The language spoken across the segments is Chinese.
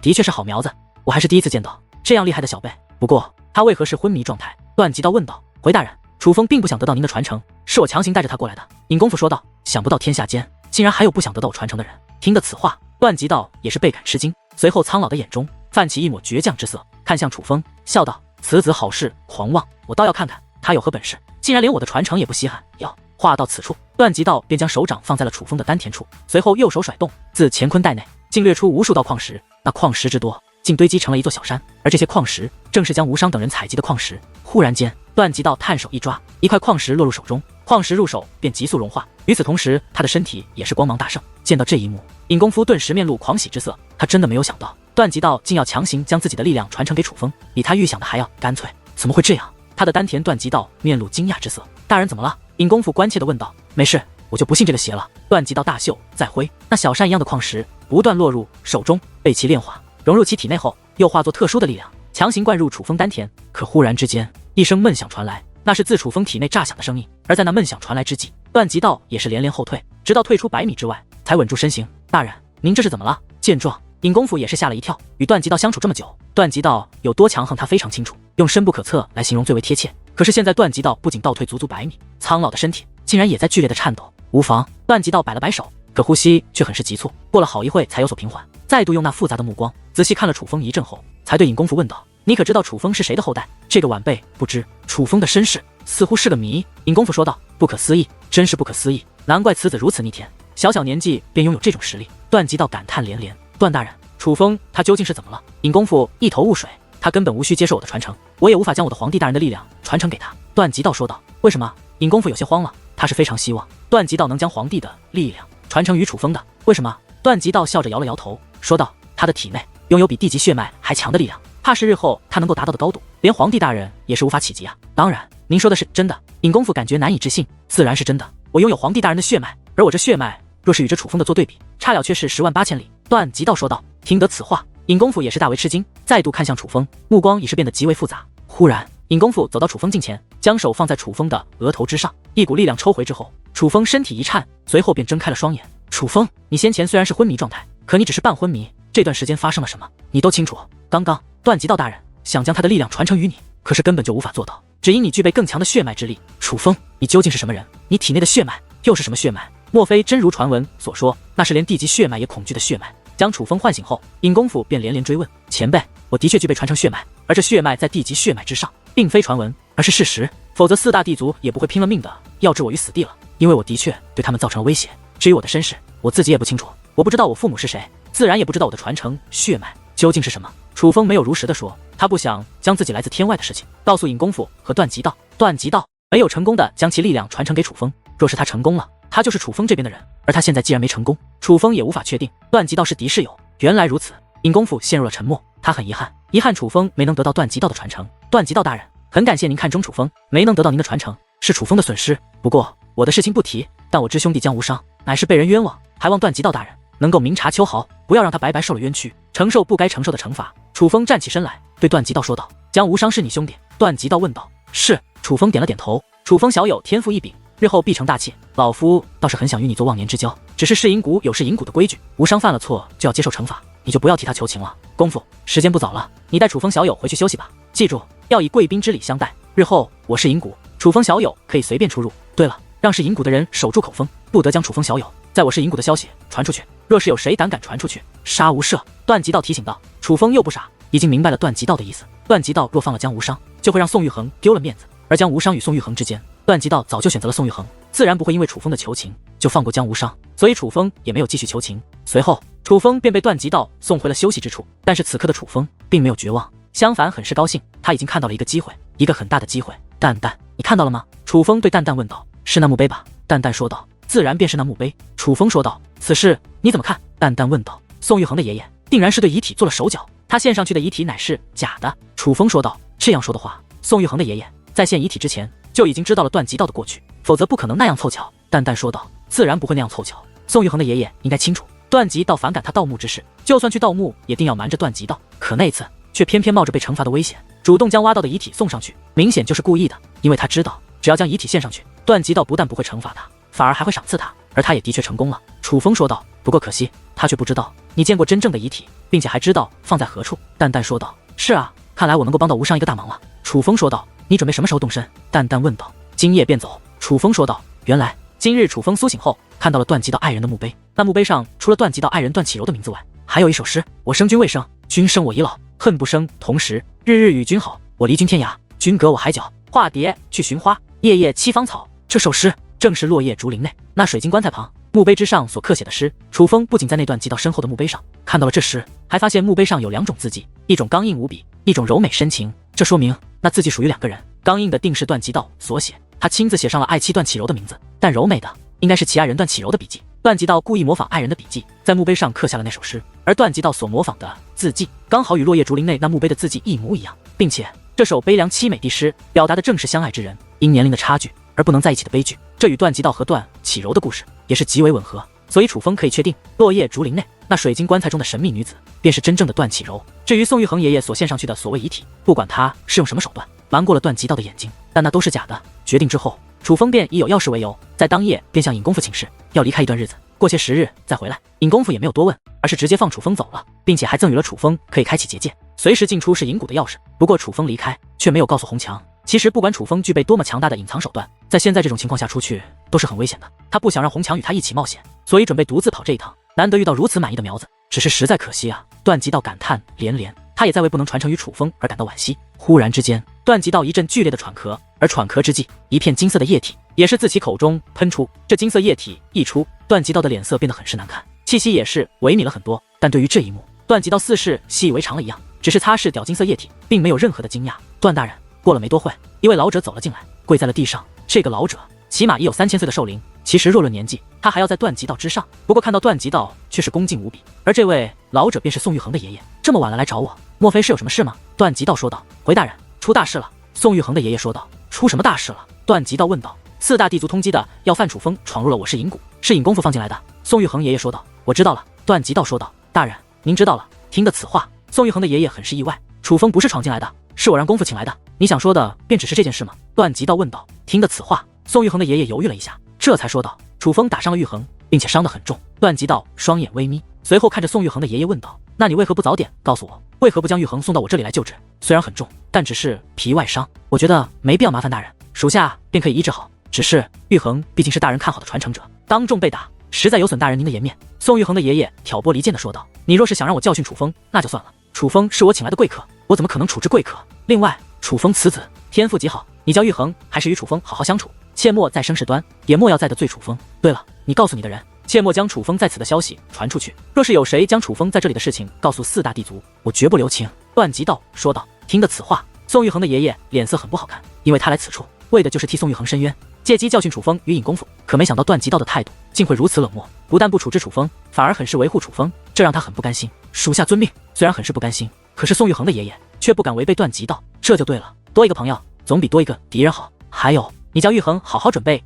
的确是好苗子，我还是第一次见到这样厉害的小辈。不过他为何是昏迷状态？段吉道问道。回大人，楚风并不想得到您的传承，是我强行带着他过来的。尹公甫说道。想不到天下间竟然还有不想得到我传承的人。听得此话，段吉道也是倍感吃惊，随后苍老的眼中泛起一抹倔强之色，看向楚风，笑道：此子好事狂妄，我倒要看看他有何本事，竟然连我的传承也不稀罕。要话到此处，段吉道便将手掌放在了楚风的丹田处，随后右手甩动，自乾坤袋内竟掠出无数道矿石，那矿石之多，竟堆积成了一座小山，而这些矿石正是将无伤等人采集的矿石。忽然间，段吉道探手一抓，一块矿石落入手中，矿石入手便急速融化，与此同时，他的身体也是光芒大盛。见到这一幕，尹功夫顿时面露狂喜之色，他真的没有想到段吉道竟要强行将自己的力量传承给楚风，比他预想的还要干脆。怎么会这样？他的丹田段吉道面露惊讶之色。大人怎么了？尹功夫关切地问道。没事，我就不信这个邪了。段吉道大袖再挥，那小山一样的矿石不断落入手中，被其炼化，融入其体内后，又化作特殊的力量，强行灌入楚风丹田。可忽然之间，一声闷响传来，那是自楚风体内炸响的声音。而在那闷响传来之际，段吉道也是连连后退，直到退出100米之外，才稳住身形。大人，您这是怎么了？见状，尹功夫也是吓了一跳。与段吉道相处这么久，段吉道有多强横他非常清楚，用深不可测来形容最为贴切。可是现在段吉道不仅倒退足足100米，苍老的身体竟然也在剧烈的颤抖。无妨，段吉道摆了摆手，可呼吸却很是急促，过了好一会才有所平缓，再度用那复杂的目光仔细看了楚风一阵后，才对尹功夫问道：你可知道楚风是谁的后代？这个晚辈不知。楚风的身世似乎是个谜。尹功夫说道。不可思议，真是不可思议，难怪此子如此逆天，小小年纪便拥有这种实力。段吉道感叹连连。段大人，楚风他究竟是怎么了？尹功夫一头雾水。他根本无需接受我的传承，我也无法将我的皇帝大人的力量传承给他。段吉道说道。为什么？尹功夫有些慌了，他是非常希望段吉道能将皇帝的力量传承于楚风的。为什么？段吉道笑着摇了摇头，说道：他的体内拥有比地级血脉还强的力量，怕是日后他能够达到的高度，连皇帝大人也是无法企及啊。当然，您说的是真的。尹功夫感觉难以置信。自然是真的，我拥有皇帝大人的血脉，而我这血脉若是与这楚风的做对比，差了却是10万8千里。段吉道说道。听得此话，尹功夫也是大为吃惊，再度看向楚风，目光已是变得极为复杂。忽然，尹功夫走到楚风近前，将手放在楚风的额头之上，一股力量抽回之后，楚风身体一颤，随后便睁开了双眼。楚风，你先前虽然是昏迷状态，可你只是半昏迷，这段时间发生了什么，你都清楚。刚刚段吉道大人想将他的力量传承于你，可是根本就无法做到，只因你具备更强的血脉之力。楚风，你究竟是什么人？你体内的血脉又是什么血脉？莫非真如传闻所说，那是连地级血脉也恐惧的血脉？将楚风唤醒后，尹功夫便连连追问：前辈，我的确具备传承血脉，而这血脉在地级血脉之上，并非传闻，而是事实，否则4大地族也不会拼了命的要置我于死地了。因为我的确对他们造成了威胁。至于我的身世，我自己也不清楚，我不知道我父母是谁，自然也不知道我的传承血脉究竟是什么。楚风没有如实的说，他不想将自己来自天外的事情告诉尹功夫和段吉道。段吉道没有成功的将其力量传承给楚风，若是他成功了，他就是楚风这边的人，而他现在既然没成功，楚风也无法确定段吉道是敌是友。原来如此，尹功夫陷入了沉默，他很遗憾楚风没能得到段吉道的传承。段吉道大人，很感谢您看中楚风，没能得到您的传承，是楚风的损失。不过我的事情不提，但我知兄弟江无伤乃是被人冤枉，还望段吉道大人能够明察秋毫，不要让他白白受了冤屈，承受不该承受的惩罚。楚风站起身来，对段吉道说道：江无伤是你兄弟？段吉道问道。是。楚风点了点头。楚风小友天赋异禀，日后必成大器，老夫倒是很想与你做忘年之交，只是噬银谷有噬银谷的规矩，无伤犯了错就要接受惩罚，你就不要替他求情了。功夫，时间不早了，你带楚风小友回去休息吧，记住要以贵宾之礼相待，日后我噬银谷，楚风小友可以随便出入。对了，让噬银谷的人守住口风，不得将楚风小友在我噬银谷的消息传出去，若是有谁胆敢传出去，杀无赦。段吉道提醒道。楚风又不傻，已经明白了段吉道的意思。段吉道若放了江无伤，就会让宋玉衡丢了面子，而江无伤与宋玉衡之间，段吉道早就选择了宋玉衡，自然不会因为楚风的求情就放过江无伤，所以楚风也没有继续求情。随后楚风便被段吉道送回了休息之处，但是此刻的楚风并没有绝望，相反很是高兴，他已经看到了一个机会，一个很大的机会。蛋蛋，你看到了吗？楚风对蛋蛋问道。是那墓碑吧？蛋蛋说道。自然便是那墓碑。楚风说道。此事你怎么看？蛋蛋问道。宋玉衡的爷爷定然是对遗体做了手脚，他献上去的遗体乃是假的。楚风说道。这样说的话，宋玉衡的爷爷在献遗体之前就已经知道了段吉道的过去，否则不可能那样凑巧。蛋蛋说道。自然不会那样凑巧，宋玉衡的爷爷应该清楚段吉道反感他盗墓之事，就算去盗墓也定要瞒着段吉道，可那次却偏偏冒着被惩罚的危险，主动将挖到的遗体送上去，明显就是故意的。因为他知道只要将遗体献上去，段吉道不但不会惩罚他，反而还会赏赐他，而他也的确成功了。楚风说道。不过可惜他却不知道你见过真正的遗体，并且还知道放在何处。淡淡说道：是啊，看来我能够帮到无伤一个大忙了。楚风说道：你准备什么时候动身？淡淡问道。今夜便走。楚风说道。原来今日楚风苏醒后看到了段吉道爱人的墓碑，那墓碑上除了段吉道爱人段启柔的名字外，还有一首诗：我生君未生，君生我已老，恨不生同时，日日与君好，我离君天涯，君隔我海角，化蝶去寻花，夜夜栖芳草。这首诗正是落叶竹林内那水晶棺材旁墓碑之上所刻写的诗。楚风不仅在那段吉道身后的墓碑上看到了这诗，还发现墓碑上有2种字迹，一种刚硬无比，一种柔美深情。这说明那字迹属于2个人，刚硬的定是段吉道所写，他亲自写上了爱妻段启柔的名字，但柔美的应该是其爱人段启柔的笔迹。段吉道故意模仿爱人的笔迹，在墓碑上刻下了那首诗，而段吉道所模仿的字迹刚好与落叶竹林内那墓碑的字迹一模一样，并且这首悲凉凄美的诗表达的正是相爱之人因年龄的差距而不能在一起的悲剧，这与段吉道和段启柔的故事也是极为吻合。所以楚风可以确定，落叶竹林内那水晶棺材中的神秘女子便是真正的段启柔。至于宋玉衡爷爷所献上去的所谓遗体，不管他是用什么手段瞒过了段吉道的眼睛，但那都是假的。决定之后，楚风便以有要事为由，在当夜便向尹公父请示，要离开一段日子，过些时日再回来。尹公父也没有多问，而是直接放楚风走了，并且还赠予了楚风可以开启结界，随时进出是银谷的钥匙。不过楚风离开却没有告诉红强，其实不管楚风具备多么强大的隐藏手段，在现在这种情况下出去都是很危险的。他不想让红强与他一起冒险，所以准备独自跑这一趟。难得遇到如此满意的苗子，只是实在可惜啊！段吉道感叹连连，他也在为不能传承于楚风而感到惋惜。忽然之间，段吉道一阵剧烈的喘咳，而喘咳之际，一片金色的液体也是自其口中喷出。这金色液体一出，段吉道的脸色变得很是难看，气息也是萎靡了很多。但对于这一幕，段吉道似是习以为常了一样，只是擦拭掉金色液体，并没有任何的惊讶。段大人。过了没多会，一位老者走了进来，跪在了地上。这个老者起码已有3000岁的寿龄，其实若论年纪，他还要在段吉道之上。不过看到段吉道却是恭敬无比，而这位老者便是宋玉衡的爷爷。这么晚了来找我，莫非是有什么事吗？段吉道说道。回大人，出大事了。宋玉衡的爷爷说道。出什么大事了？段吉道问道。4大地族通缉的要犯楚风闯入了我市银谷，是尹公父放进来的。宋玉衡爷爷说道。我知道了。段吉道说道。大人，您知道了。听得此话，宋玉衡的爷爷很是意外。楚风不是闯进来的，是我让公父请来的。你想说的便只是这件事吗？段吉道问道。听得此话，宋玉衡的爷爷犹豫了一下，这才说道。楚风打伤了玉衡，并且伤得很重。段吉道双眼微眯，随后看着宋玉衡的爷爷问道。那你为何不早点告诉我？为何不将玉衡送到我这里来救治？虽然很重，但只是皮外伤，我觉得没必要麻烦大人，属下便可以医治好。只是玉衡毕竟是大人看好的传承者，当众被打，实在有损大人您的颜面。宋玉衡的爷爷挑拨离间的说道。你若是想让我教训楚风，那就算了。楚风是我请来的贵客，我怎么可能处置贵客？另外，楚风此子天赋极好，你教玉衡还是与楚风好好相处，切莫再生事端，也莫要再得罪楚风。对了，你告诉你的人，切莫将楚风在此的消息传出去。若是有谁将楚风在这里的事情告诉4大地族，我绝不留情。段吉道说道。听得此话，宋玉衡的爷爷脸色很不好看，因为他来此处为的就是替宋玉衡伸冤，借机教训楚风与尹公父。可没想到段吉道的态度竟会如此冷漠，不但不处置楚风，反而很是维护楚风，这让他很不甘心。属下遵命。虽然很是不甘心，可是宋玉衡的爷爷却不敢违背段吉道，这就对了，多一个朋友总比多一个敌人好。还有，你叫玉衡好好准备，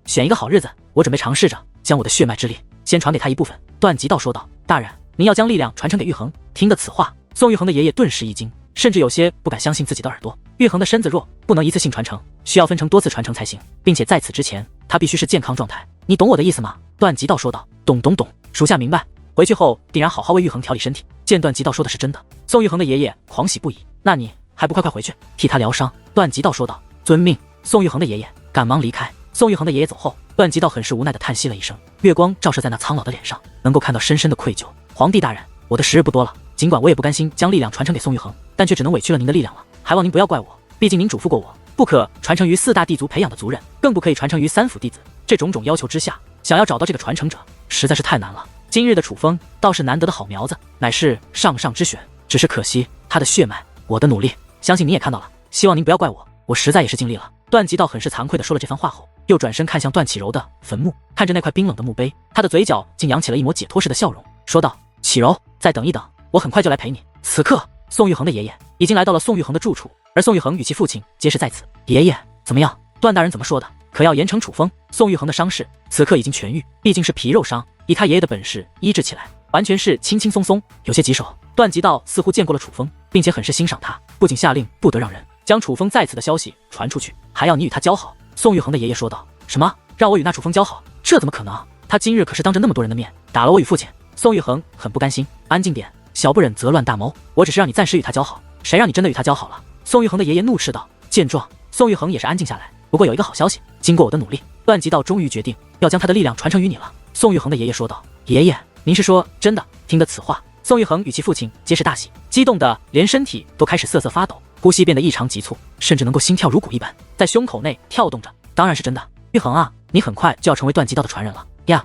选一个好日子，我准备尝试着将我的血脉之力先传给他一部分。段吉道说道。大人，您要将力量传承给玉衡？听得此话，宋玉衡的爷爷顿时一惊，甚至有些不敢相信自己的耳朵。玉衡的身子弱，不能一次性传承，需要分成多次传承才行，并且在此之前，他必须是健康状态。你懂我的意思吗？段吉道说道。懂，属下明白。回去后定然好好为玉衡调理身体。见段吉道说的是真的，宋玉衡的爷爷狂喜不已。那你还不快快回去替他疗伤？段吉道说道。遵命。宋玉衡的爷爷赶忙离开。宋玉衡的爷爷走后，段吉道很是无奈地叹息了一声。月光照射在那苍老的脸上，能够看到深深的愧疚。皇帝大人，我的时日不多了，尽管我也不甘心将力量传承给宋玉衡，但却只能委屈了您的力量了，还望您不要怪我。毕竟您嘱咐过我，不可传承于4大地族培养的族人，更不可以传承于3府弟子。这种要求之下，想要找到这个传承者，实在是太难了。今日的楚风倒是难得的好苗子，乃是上之选。只是可惜他的血脉，我的努力，相信你也看到了。希望您不要怪我，我实在也是尽力了。段吉道很是惭愧地说了这番话后，又转身看向段启柔的坟墓，看着那块冰冷的墓碑，他的嘴角竟扬起了一抹解脱式的笑容，说道：启柔，再等一等，我很快就来陪你。此刻，宋玉衡的爷爷已经来到了宋玉衡的住处，而宋玉衡与其父亲皆是在此。爷爷，怎么样？段大人怎么说的？可要严惩楚风？宋玉衡的伤势此刻已经痊愈，毕竟是皮肉伤，以他爷爷的本事医治起来，完全是轻轻松松，有些棘手。段吉道似乎见过了楚风，并且很是欣赏他，不仅下令不得让人将楚风在此的消息传出去，还要你与他交好。宋玉衡的爷爷说道。什么？让我与那楚风交好？这怎么可能？他他今日可是当着那么多人的面打了我与父亲。宋玉恒很不甘心，安静点，小不忍则乱大谋。我只是让你暂时与他交好，谁让你真的与他交好了？宋玉恒的爷爷怒斥道。见状，宋玉恒也是安静下来。不过有一个好消息，经过我的努力，段吉道终于决定要将他的力量传承于你了。宋玉恒的爷爷说道。爷爷，您是说真的？听得此话，宋玉恒与其父亲皆是大喜，激动的连身体都开始瑟瑟发抖，呼吸变得异常急促，甚至能够心跳如鼓一般，在胸口内跳动着。当然是真的，玉恒啊，你很快就要成为段吉道的传人了呀！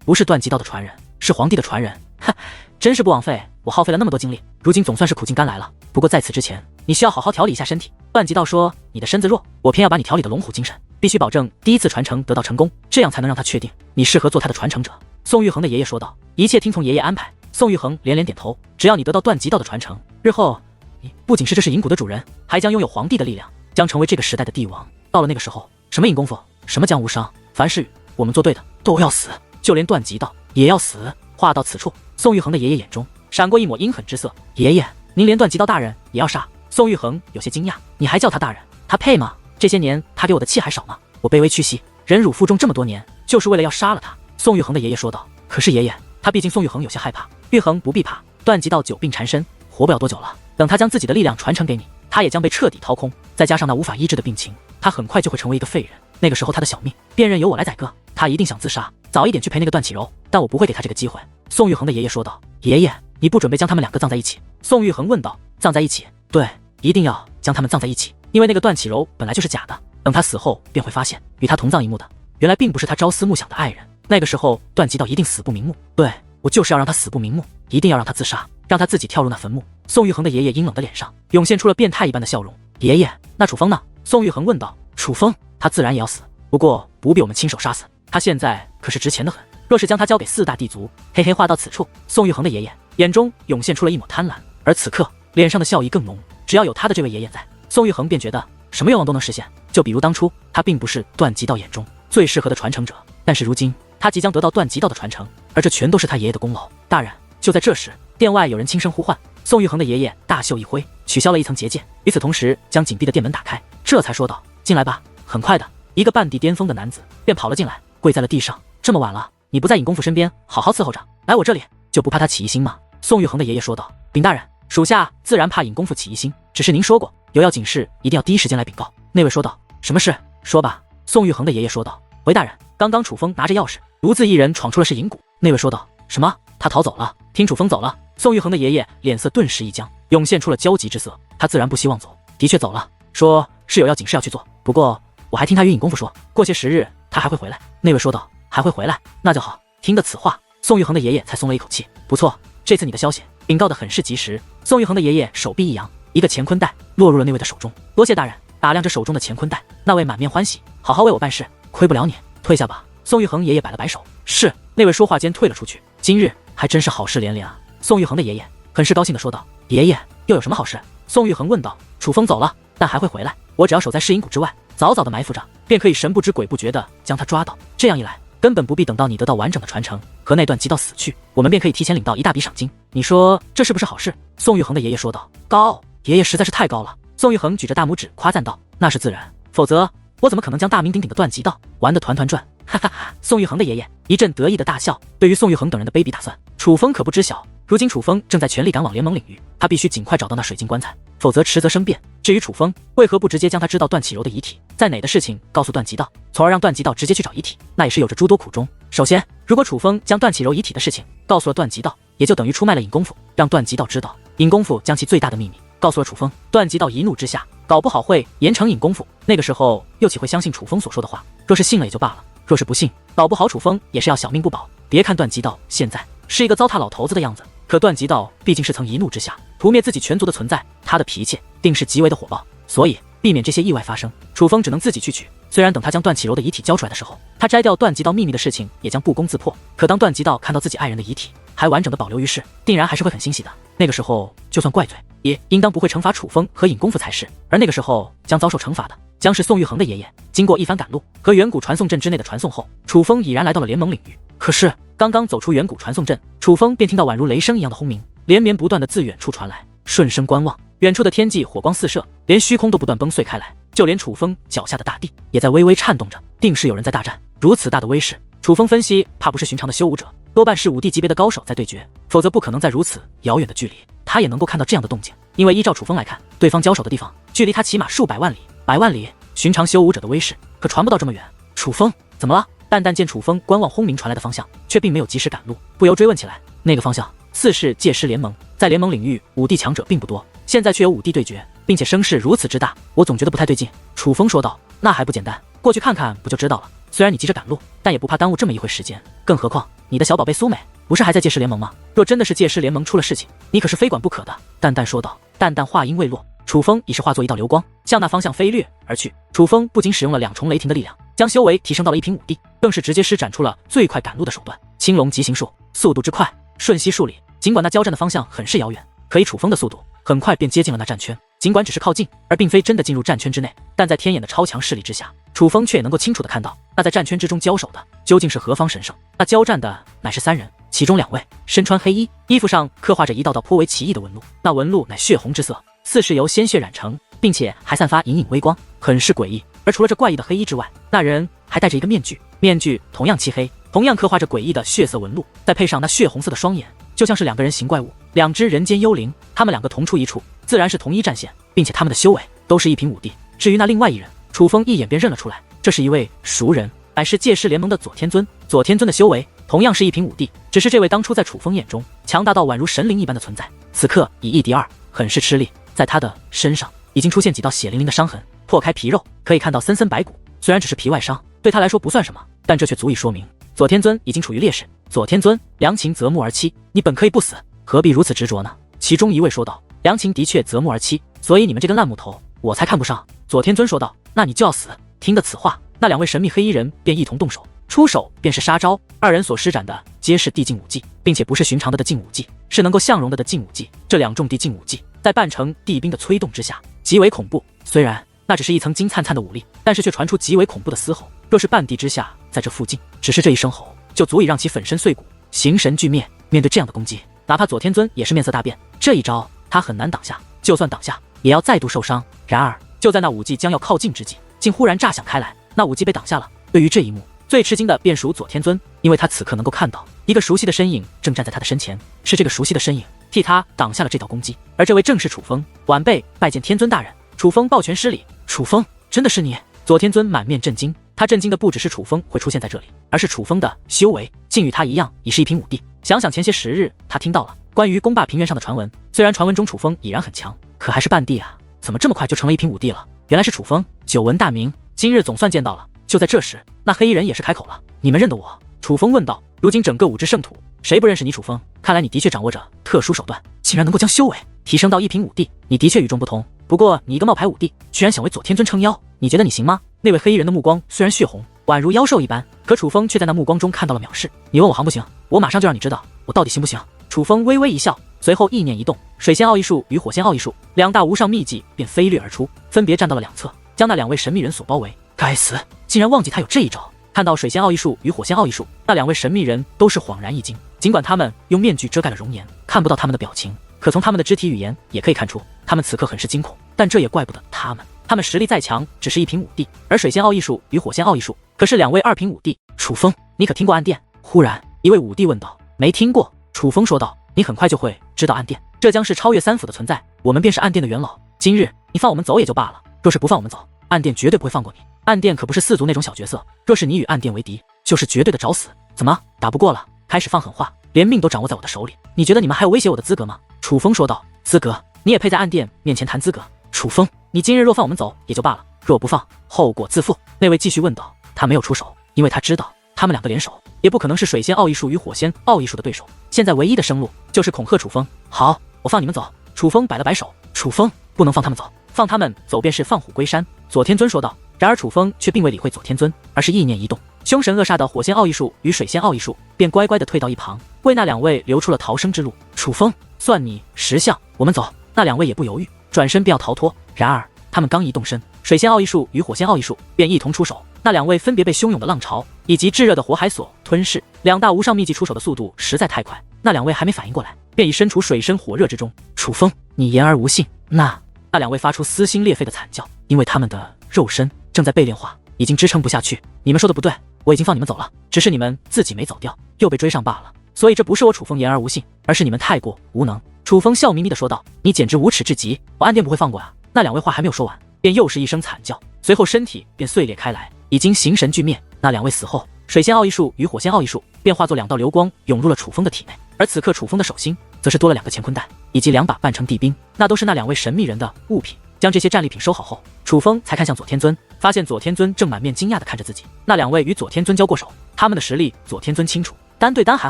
不是段吉道的传人，是皇帝的传人。哼，真是不枉费我耗费了那么多精力，如今总算是苦尽甘来了。不过在此之前，你需要好好调理一下身体。段吉道说你的身子弱，我偏要把你调理的龙虎精神，必须保证第一次传承得到成功，这样才能让他确定你适合做他的传承者。宋玉恒的爷爷说道。一切听从爷爷安排。宋玉恒连连点头。只要你得到段吉道的传承，日后你不仅是这是银谷的主人，还将拥有皇帝的力量，将成为这个时代的帝王。到了那个时候，什么影功夫，什么江无伤，凡是我们做对的都要死，就连段吉道也要死。话到此处，宋玉恒的爷爷眼中闪过一抹阴狠之色。爷爷，您连段吉道大人也要杀？宋玉恒有些惊讶。你还叫他大人？他配吗？这些年他给我的气还少吗？我卑微屈膝，忍辱负重这么多年，就是为了要杀了他。宋玉恒的爷爷说道。可是爷爷，他毕竟宋玉恒有些害怕。玉恒不必怕，段吉道久病缠身，活不了多久了。等他将自己的力量传承给你，他也将被彻底掏空，再加上那无法医治的病情，他很快就会成为一个废人。那个时候他的小命便任由我来宰割。他一定想自杀，早一点去陪那个段启柔，但我不会给他这个机会。宋玉恒的爷爷说道。爷爷，你不准备将他们两个葬在一起？宋玉恒问道。葬在一起？对，一定要将他们葬在一起，因为那个段启柔本来就是假的，等他死后便会发现与他同葬一墓的原来并不是他朝思暮想的爱人。那个时候段吉道一定死不瞑目。对，我就是要让他死不瞑目，一定要让他自杀，让他自己跳入那坟墓。宋玉恒的爷爷阴冷的脸上涌现出了变态一般的笑容。爷爷，那楚风呢？宋玉恒问道。楚风，他自然也要死，不过不必我们亲手杀死，他现在可是值钱的很，若是将他交给四大帝族，嘿嘿。话到此处，宋玉恒的爷爷眼中涌现出了一抹贪婪，而此刻脸上的笑意更浓。只要有他的这位爷爷在，宋玉恒便觉得什么愿望都能实现。就比如当初他并不是段吉道眼中最适合的传承者，但是如今他即将得到段吉道的传承，而这全都是他爷爷的功劳。大人！就在这时，店外有人轻声呼唤。宋玉恒的爷爷大袖一挥，取消了一层结界，与此同时将紧闭的店门打开，这才说道：进来吧。很快的，一个半地巅峰的男子便跑了进来，跪在了地上。这么晚了，你不在尹公府身边好好伺候着，来我这里就不怕他起疑心吗？宋玉恒的爷爷说道。禀大人，属下自然怕尹公府起疑心，只是您说过有要紧事一定要第一时间来禀告。那位说道。什么事？说吧。宋玉恒的爷爷说道。回大人，刚刚楚风拿着钥匙独自一人闯出了是银谷。那位说道。什么？他逃走了？听楚风走了？宋玉恒的爷爷脸色顿时一僵，涌现出了焦急之色。他自然不希望走，的确走了，说是有要紧事要去做，不过我还听他与尹公府说，过些时日他还会回来。那位说道。还会回来？那就好。听得此话，宋玉恒的爷爷才松了一口气。不错，这次你的消息禀告得很是及时。宋玉恒的爷爷手臂一扬，一个乾坤袋落入了那位的手中。多谢大人。打量着手中的乾坤袋，那位满面欢喜，好好为我办事，亏不了你，退下吧。宋玉恒爷爷摆了摆手。是。那位说话间退了出去。今日还真是好事连连啊。宋玉恒的爷爷很是高兴地说道。爷爷，又有什么好事？宋玉恒问道。楚风走了，但还会回来，我只要守在噬银谷之外，早早的埋伏着，便可以神不知鬼不觉地将他抓到。这样一来，根本不必等到你得到完整的传承和那段吉道死去，我们便可以提前领到一大笔赏金。你说这是不是好事？宋玉恒的爷爷说道。高，爷爷实在是太高了。宋玉恒举着大拇指夸赞道。那是自然，否则我怎么可能将大名鼎鼎的段吉道玩得团团转？哈哈哈！宋玉恒的爷爷一阵得意的大笑。对于宋玉恒等人的卑鄙打算，楚风可不知晓。如今楚风正在全力赶往联盟领域，他必须尽快找到那水晶棺材，否则迟则生变。至于楚风为何不直接将他知道段启柔的遗体在哪的事情告诉段吉道，从而让段吉道直接去找遗体，那也是有着诸多苦衷。首先，如果楚风将段启柔遗体的事情告诉了段吉道，也就等于出卖了尹功夫，让段吉道知道尹功夫将其最大的秘密告诉了楚风。段吉道一怒之下，搞不好会严惩尹功夫，那个时候又岂会相信楚风所说的话？若是信了也就罢了，若是不信，搞不好楚风也是要小命不保。别看段吉道现在是一个糟蹋老头子的样子，可段吉道毕竟是曾一怒之下屠灭自己全族的存在，他的脾气定是极为的火爆，所以避免这些意外发生，楚风只能自己去取。虽然等他将段启柔的遗体交出来的时候，他摘掉段吉道秘密的事情也将不攻自破，可当段吉道看到自己爱人的遗体还完整的保留于世，定然还是会很欣喜的。那个时候就算怪罪，也应当不会惩罚楚风和尹功夫才是，而那个时候将遭受惩罚的将是宋玉恒的爷爷。经过一番赶路和远古传送阵之内的传送后，楚风已然来到了联盟领域。可是刚刚走出远古传送阵，楚风便听到宛如雷声一样的轰鸣，连绵不断的自远处传来。顺声观望，远处的天际火光四射，连虚空都不断崩碎开来，就连楚风脚下的大地也在微微颤动着，定是有人在大战。如此大的威势，楚风分析，怕不是寻常的修武者，多半是武帝级别的高手在对决，否则不可能在如此遥远的距离，他也能够看到这样的动静。因为依照楚风来看，对方交手的地方距离他起码数百万里，百万里，寻常修武者的威势可传不到这么远。楚风怎么了？淡淡见楚风观望轰鸣传来的方向，却并没有及时赶路，不由追问起来。那个方向似是界师联盟，在联盟领域武帝强者并不多，现在却有武帝对决，并且声势如此之大，我总觉得不太对劲。楚风说道。那还不简单，过去看看不就知道了。虽然你急着赶路，但也不怕耽误这么一会时间。更何况你的小宝贝苏美不是还在界师联盟吗？若真的是界师联盟出了事情，你可是非管不可的。淡淡说道。淡淡话音未落，楚风已是化作一道流光，向那方向飞掠而去。楚风不仅使用了2重雷霆的力量，将修为提升到了1品武帝，更是直接施展出了最快赶路的手段——青龙疾行术，速度之快，瞬息数里。尽管那交战的方向很是遥远，可以楚风的速度很快便接近了那战圈。尽管只是靠近，而并非真的进入战圈之内，但在天眼的超强视力之下，楚风却也能够清楚地看到，那在战圈之中交手的究竟是何方神圣。那交战的乃是3人，其中2位身穿黑衣，衣服上刻画着一道道颇为奇异的纹路，那纹路乃血红之色，似是由鲜血染成，并且还散发隐隐微光，很是诡异。而除了这怪异的黑衣之外，那人还戴着一个面具，面具同样漆黑，同样刻画着诡异的血色纹路，再配上那血红色的双眼，就像是2个人形怪物，2只人间幽灵。他们2个同出一处，自然是同一战线，并且他们的修为都是1品武帝。至于那另外一人，楚风一眼便认了出来，这是一位熟人，乃是界师联盟的左天尊。左天尊的修为同样是1品武帝，只是这位当初在楚风眼中强大到宛如神灵一般的存在，此刻以1敌2，很是吃力。在他的身上已经出现几道血淋淋的伤痕，破开皮肉可以看到森森白骨，虽然只是皮外伤，对他来说不算什么，但这却足以说明左天尊已经处于劣势。左天尊，良禽择木而栖，你本可以不死，何必如此执着呢？其中一位说道。良禽的确择木而栖，所以你们这根烂木头我才看不上。左天尊说道。那你就要死。听得此话，那2位神秘黑衣人便一同动手，出手便是杀招。2人所施展的皆是地境武技，并且不是寻常的境武技，是能够相容的境武技。这2重地境武技在半成地兵的催动之下极为恐怖，虽然那只是一层金灿灿的武力，但是却传出极为恐怖的嘶吼。若是半地之下在这附近，只是这一声吼就足以让其粉身碎骨，形神俱灭。面对这样的攻击，哪怕左天尊也是面色大变，这一招他很难挡下，就算挡下也要再度受伤。然而就在那武技将要靠近之际，竟忽然炸响开来，那武技被挡下了。对于这一幕，最吃惊的便属左天尊，因为他此刻能够看到一个熟悉的身影正站在他的身前，是这个熟悉的身影替他挡下了这道攻击，而这位正是楚风。晚辈拜见天尊大人。楚风抱拳施礼。楚风，真的是你？左天尊满面震惊，他震惊的不只是楚风会出现在这里，而是楚风的修为竟与他一样已是1品武帝。想想前些时日他听到了关于攻霸平原上的传闻，虽然传闻中楚风已然很强，可还是半帝啊，怎么这么快就成了1品武帝了？原来是楚风，久闻大名，今日总算见到了。就在这时，那黑衣人也是开口了。你们认得我？楚风问道。如今整个武之圣土，谁不认识你楚风？看来你的确掌握着特殊手段，竟然能够将修为提升到1品武帝，你的确与众不同。不过你一个冒牌武帝，居然想为左天尊撑腰，你觉得你行吗？那位黑衣人的目光虽然血红，宛如妖兽一般，可楚风却在那目光中看到了藐视。你问我行不行？我马上就让你知道我到底行不行。楚风微微一笑，随后意念一动，水仙奥义术与火仙奥义术2大无上秘技便飞掠而出，分别站到了2侧，将那2位神秘人所包围。该死，竟然忘记他有这一招。看到水仙奥义术与火仙奥义术，那2位神秘人都是恍然一惊。尽管他们用面具遮盖了容颜，看不到他们的表情，可从他们的肢体语言也可以看出，他们此刻很是惊恐。但这也怪不得他们，他们实力再强，只是1品武帝，而水仙奥义术与火仙奥义术可是2位2品武帝。楚风，你可听过暗殿？忽然一位武帝问道。没听过。楚风说道。你很快就会知道暗殿，这将是超越3府的存在，我们便是暗殿的元老。今日你放我们走也就罢了，若是不放我们走，暗殿绝对不会放过你。暗殿可不是4族那种小角色，若是你与暗殿为敌，就是绝对的找死。怎么打不过了？开始放狠话，连命都掌握在我的手里，你觉得你们还有威胁我的资格吗？楚风说道。资格？你也配在暗殿面前谈资格？楚风，你今日若放我们走也就罢了，若不放，后果自负。那位继续问道。他没有出手，因为他知道他们2个联手也不可能是水仙奥义术与火仙奥义术的对手，现在唯一的生路就是恐吓楚风。好，我放你们走。楚风摆了摆手。楚风，不能放他们走，放他们走便是放虎归山。左天尊说道。然而楚风却并未理会左天尊，而是意念一动，凶神恶煞的火仙奥义术与水仙奥义术便乖乖地退到一旁，为那2位留出了逃生之路。楚风，算你识相，我们走。那2位也不犹豫，转身便要逃脱。然而他们刚一动身，水仙奥义术与火仙奥义术便一同出手，那2位分别被汹涌的浪潮以及炙热的火海所吞噬。2大无上秘技出手的速度实在太快，那2位还没反应过来，便已身处水深火热之中。楚风，你言而无信。那2位发出撕心裂肺的惨叫，因为他们的肉身正在被炼化，已经支撑不下去。你们说的不对，我已经放你们走了，只是你们自己没走掉，又被追上罢了。所以这不是我楚风言而无信，而是你们太过无能。楚风笑眯眯地说道：“你简直无耻至极，我暗殿不会放过啊！”那两位话还没有说完，便又是一声惨叫，随后身体便碎裂开来，已经形神俱灭。那两位死后，水仙奥义术与火仙奥义术便化作两道流光涌入了楚风的体内，而此刻楚风的手心则是多了2个乾坤袋以及2把半成地兵，那都是那两位神秘人的物品。将这些战利品收好后，楚风才看向左天尊，发现左天尊正满面惊讶地看着自己。那两位与左天尊交过手，他们的实力左天尊清楚，单对单还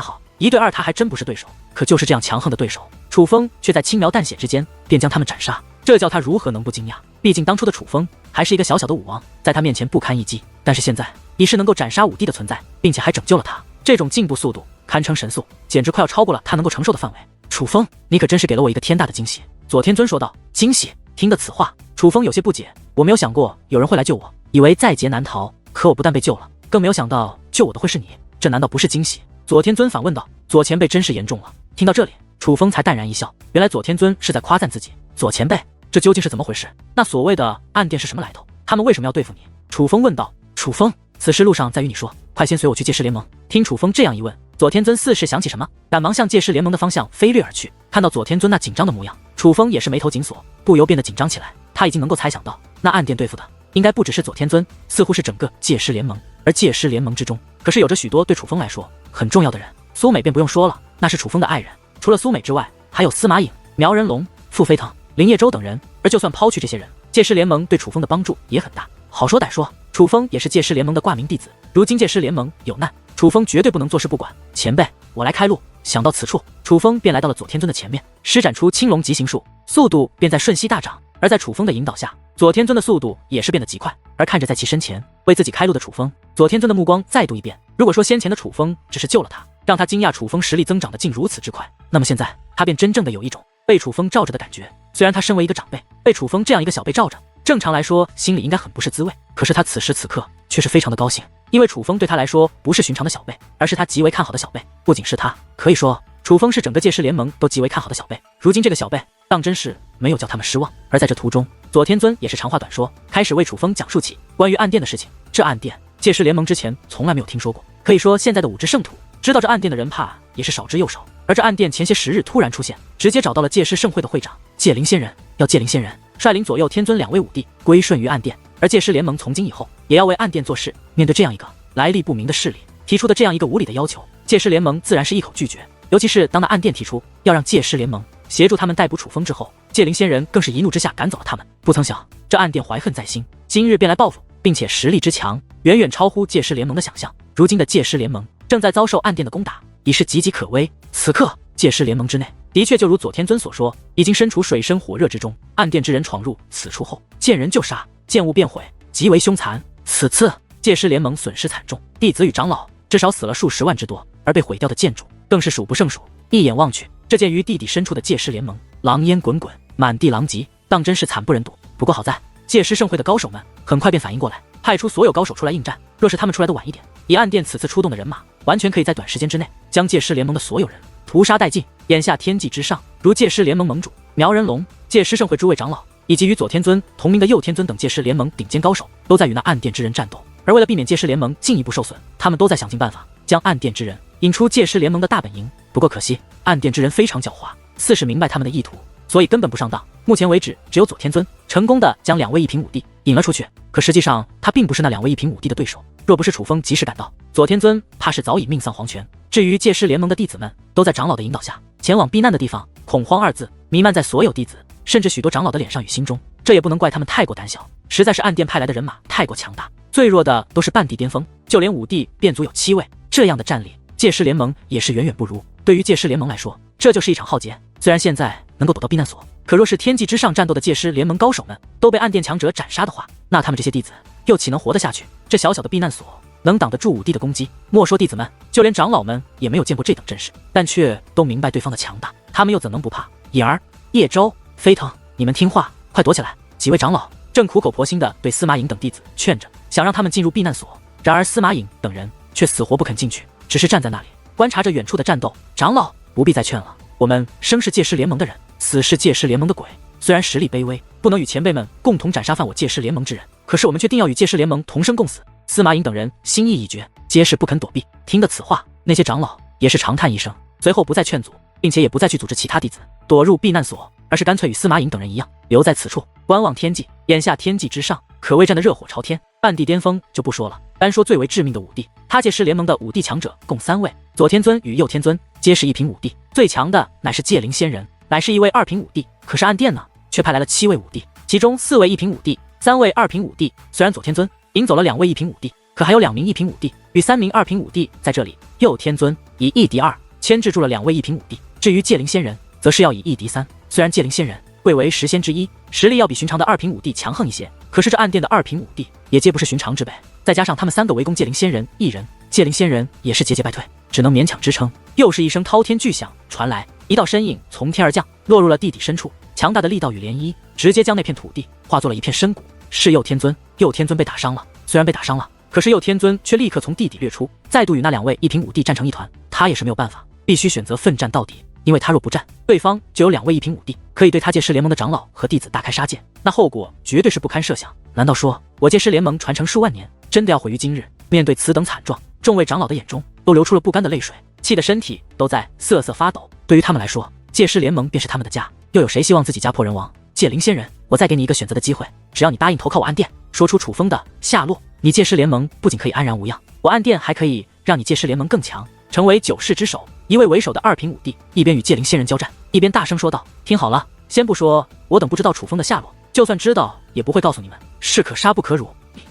好，1对2他还真不是对手。可就是这样强横的对手，楚风却在轻描淡写之间便将他们斩杀，这叫他如何能不惊讶？毕竟当初的楚风还是一个小小的武王，在他面前不堪一击，但是现在已是能够斩杀5帝的存在，并且还拯救了他，这种进步速度堪称神速，简直快要超过了他能够承受的范围。楚风，你可真是给了我一个天大的惊喜。左天尊说道。惊喜？听得此话，楚风有些不解，我没有想过有人会来救我，以为在劫难逃，可我不但被救了，更没有想到救我的会是你，这难道不是惊喜？左天尊反问道。左前辈真是言重了。听到这里，楚风才淡然一笑，原来左天尊是在夸赞自己。左前辈，这究竟是怎么回事？那所谓的暗殿是什么来头？他们为什么要对付你？楚风问道。楚风，此事路上再与你说，快先随我去界师联盟。听楚风这样一问，左天尊似是想起什么，赶忙向界师联盟的方向飞掠而去。看到左天尊那紧张的模样，楚风也是眉头紧锁，不由变得紧张起来。他已经能够猜想到，那暗殿对付的应该不只是左天尊，似乎是整个界师联盟。而界师联盟之中，可是有着许多对楚风来说很重要的人。苏美便不用说了，那是楚风的爱人。除了苏美之外，还有司马颖、苗人龙、傅飞腾、林叶舟等人。而就算抛去这些人，界师联盟对楚风的帮助也很大。好说歹说，楚风也是界师联盟的挂名弟子，如今界师联盟有难，楚风绝对不能坐视不管。前辈，我来开路。想到此处，楚风便来到了左天尊的前面，施展出青龙疾行术，速度便在瞬息大涨。而在楚风的引导下，左天尊的速度也是变得极快。而看着在其身前为自己开路的楚风，左天尊的目光再度一变。如果说先前的楚风只是救了他，让他惊讶楚风实力增长的竟如此之快，那么现在他便真正的有一种被楚风罩着的感觉。虽然他身为一个长辈，被楚风这样一个小辈罩着，正常来说心里应该很不是滋味，可是他此时此刻却是非常的高兴，因为楚风对他来说不是寻常的小辈，而是他极为看好的小辈。不仅是他，可以说楚风是整个界师联盟都极为看好的小辈。如今这个小辈当真是没有叫他们失望。而在这途中，左天尊也是长话短说，开始为楚风讲述起关于暗殿的事情。这暗殿，界师联盟之前从来没有听说过，可以说现在的5支圣徒知道这暗殿的人怕也是少之又少。而这暗殿前些时日突然出现，直接找到了界师圣会的会长界灵仙人，要界灵仙人率领左右天尊2位5帝归顺于暗殿，而界师联盟从今以后也要为暗殿做事。面对这样一个来历不明的势力提出的这样一个无理的要求，界师联盟自然是一口拒绝。尤其是当那暗殿提出要让界师联盟协助他们逮捕楚风之后，界灵仙人更是一怒之下赶走了他们。不曾想这暗殿怀恨在心，今日便来报复，并且实力之强远远超乎界师联盟的想象。如今的界师联盟正在遭受暗殿的攻打，已是岌岌可危。此刻界师联盟之内的确就如左天尊所说，已经身处水深火热之中。暗殿之人闯入此处后，见人就杀，见物便毁，极为凶残。此次界师联盟损失惨重，弟子与长老至少死了数十万之多，而被毁掉的建筑更是数不胜数。一眼望去，这建于地底深处的界师联盟狼烟滚滚，满地狼藉，当真是惨不忍睹。不过好在界师盛会的高手们很快便反应过来，派出所有高手出来应战。若是他们出来的晚一点，以暗殿此次出动的人马，完全可以在短时间之内将界师联盟的所有人屠杀殆尽。眼下天际之上，如界师联盟盟主苗人龙、界师盛会诸位长老，以及与左天尊同名的右天尊等界师联盟顶尖高手，都在与那暗殿之人战斗。而为了避免界师联盟进一步受损，他们都在想尽办法将暗殿之人引出界师联盟的大本营。不过可惜，暗殿之人非常狡猾，似是明白他们的意图，所以根本不上当。目前为止，只有左天尊成功的将2位1品5帝引了出去，可实际上他并不是那2位1品5帝的对手。若不是楚风及时赶到，左天尊怕是早已命丧黄泉。至于界师联盟的弟子们，都在长老的引导下前往避难的地方。恐慌2字弥漫在所有弟子，甚至许多长老的脸上与心中。这也不能怪他们太过胆小，实在是暗殿派来的人马太过强大，最弱的都是半地巅峰，就连5帝便足有7位。这样的战力，界师联盟也是远远不如。对于界师联盟来说，这就是一场浩劫。虽然现在能够躲到避难所，可若是天际之上战斗的界师联盟高手们都被暗殿强者斩杀的话，那他们这些弟子又岂能活得下去？这小小的避难所能挡得住5帝的攻击？莫说弟子们，就连长老们也没有见过这等阵势，但却都明白对方的强大，他们又怎能不怕？颖儿、叶舟、飞腾，你们听话，快躲起来！几位长老正苦口婆心地对司马颖等弟子劝着，想让他们进入避难所。然而司马颖等人却死活不肯进去，只是站在那里观察着远处的战斗。长老不必再劝了，我们生是界师联盟的人，死是界师联盟的鬼。虽然实力卑微，不能与前辈们共同斩杀犯我界师联盟之人，可是我们却定要与界师联盟同生共死。司马颖等人心意已决，皆是不肯躲避。听得此话，那些长老也是长叹一声，随后不再劝阻，并且也不再去组织其他弟子躲入避难所，而是干脆与司马颖等人一样，留在此处观望天际。眼下天际之上可谓战得热火朝天，半地巅峰就不说了，单说最为致命的武帝，他界师联盟的武帝强者共3位，左天尊与右天尊皆是一品武帝，最强的乃是界灵仙人，乃是一位2品武帝。可是暗殿呢，却派来了7位武帝，其中4位1品武帝，3位2品武帝。虽然左天尊引走了2位1品武帝，可还有2名1品武帝与3名2品武帝在这里。右天尊以1敌2，牵制住了2位1品武帝。至于界灵仙人，则是要以1敌3。虽然界灵仙人贵为10仙之一，实力要比寻常的2品武帝强横一些，可是这暗殿的2品武帝也皆不是寻常之辈，再加上他们3个围攻界灵仙人1人，界灵仙人也是节节败退，只能勉强支撑。又是一声滔天巨响传来，一道身影从天而降，落入了地底深处，强大的力道与涟漪直接将那片土地化作了一片深谷。是右天尊，右天尊被打伤了。虽然被打伤了，可是右天尊却立刻从地底掠出，再度与那2位1品武帝战成一团。他也是没有办法，必须选择奋战到底，因为他若不战，对方就有2位1品武帝可以对他界师联盟的长老和弟子大开杀戒，那后果绝对是不堪设想。难道说我界师联盟传承数万年，真的要毁于今日？面对此等惨状，众位长老的眼中都流出了不甘的泪水，气得身体都在瑟瑟发抖。对于他们来说，界师联盟便是他们的家，又有谁希望自己家破人亡？界灵仙人，我再给你一个选择的机会，只要你答应投靠我暗殿，说出楚风的下落，你界师联盟不仅可以安然无恙，我暗殿还可以让你界师联盟更强，成为9世之首。一位为首的2品武帝一边与界灵仙人交战，一边大声说道：听好了，先不说我等不知道楚风的下落，就算知道也不会告诉你们，是可杀不可辱。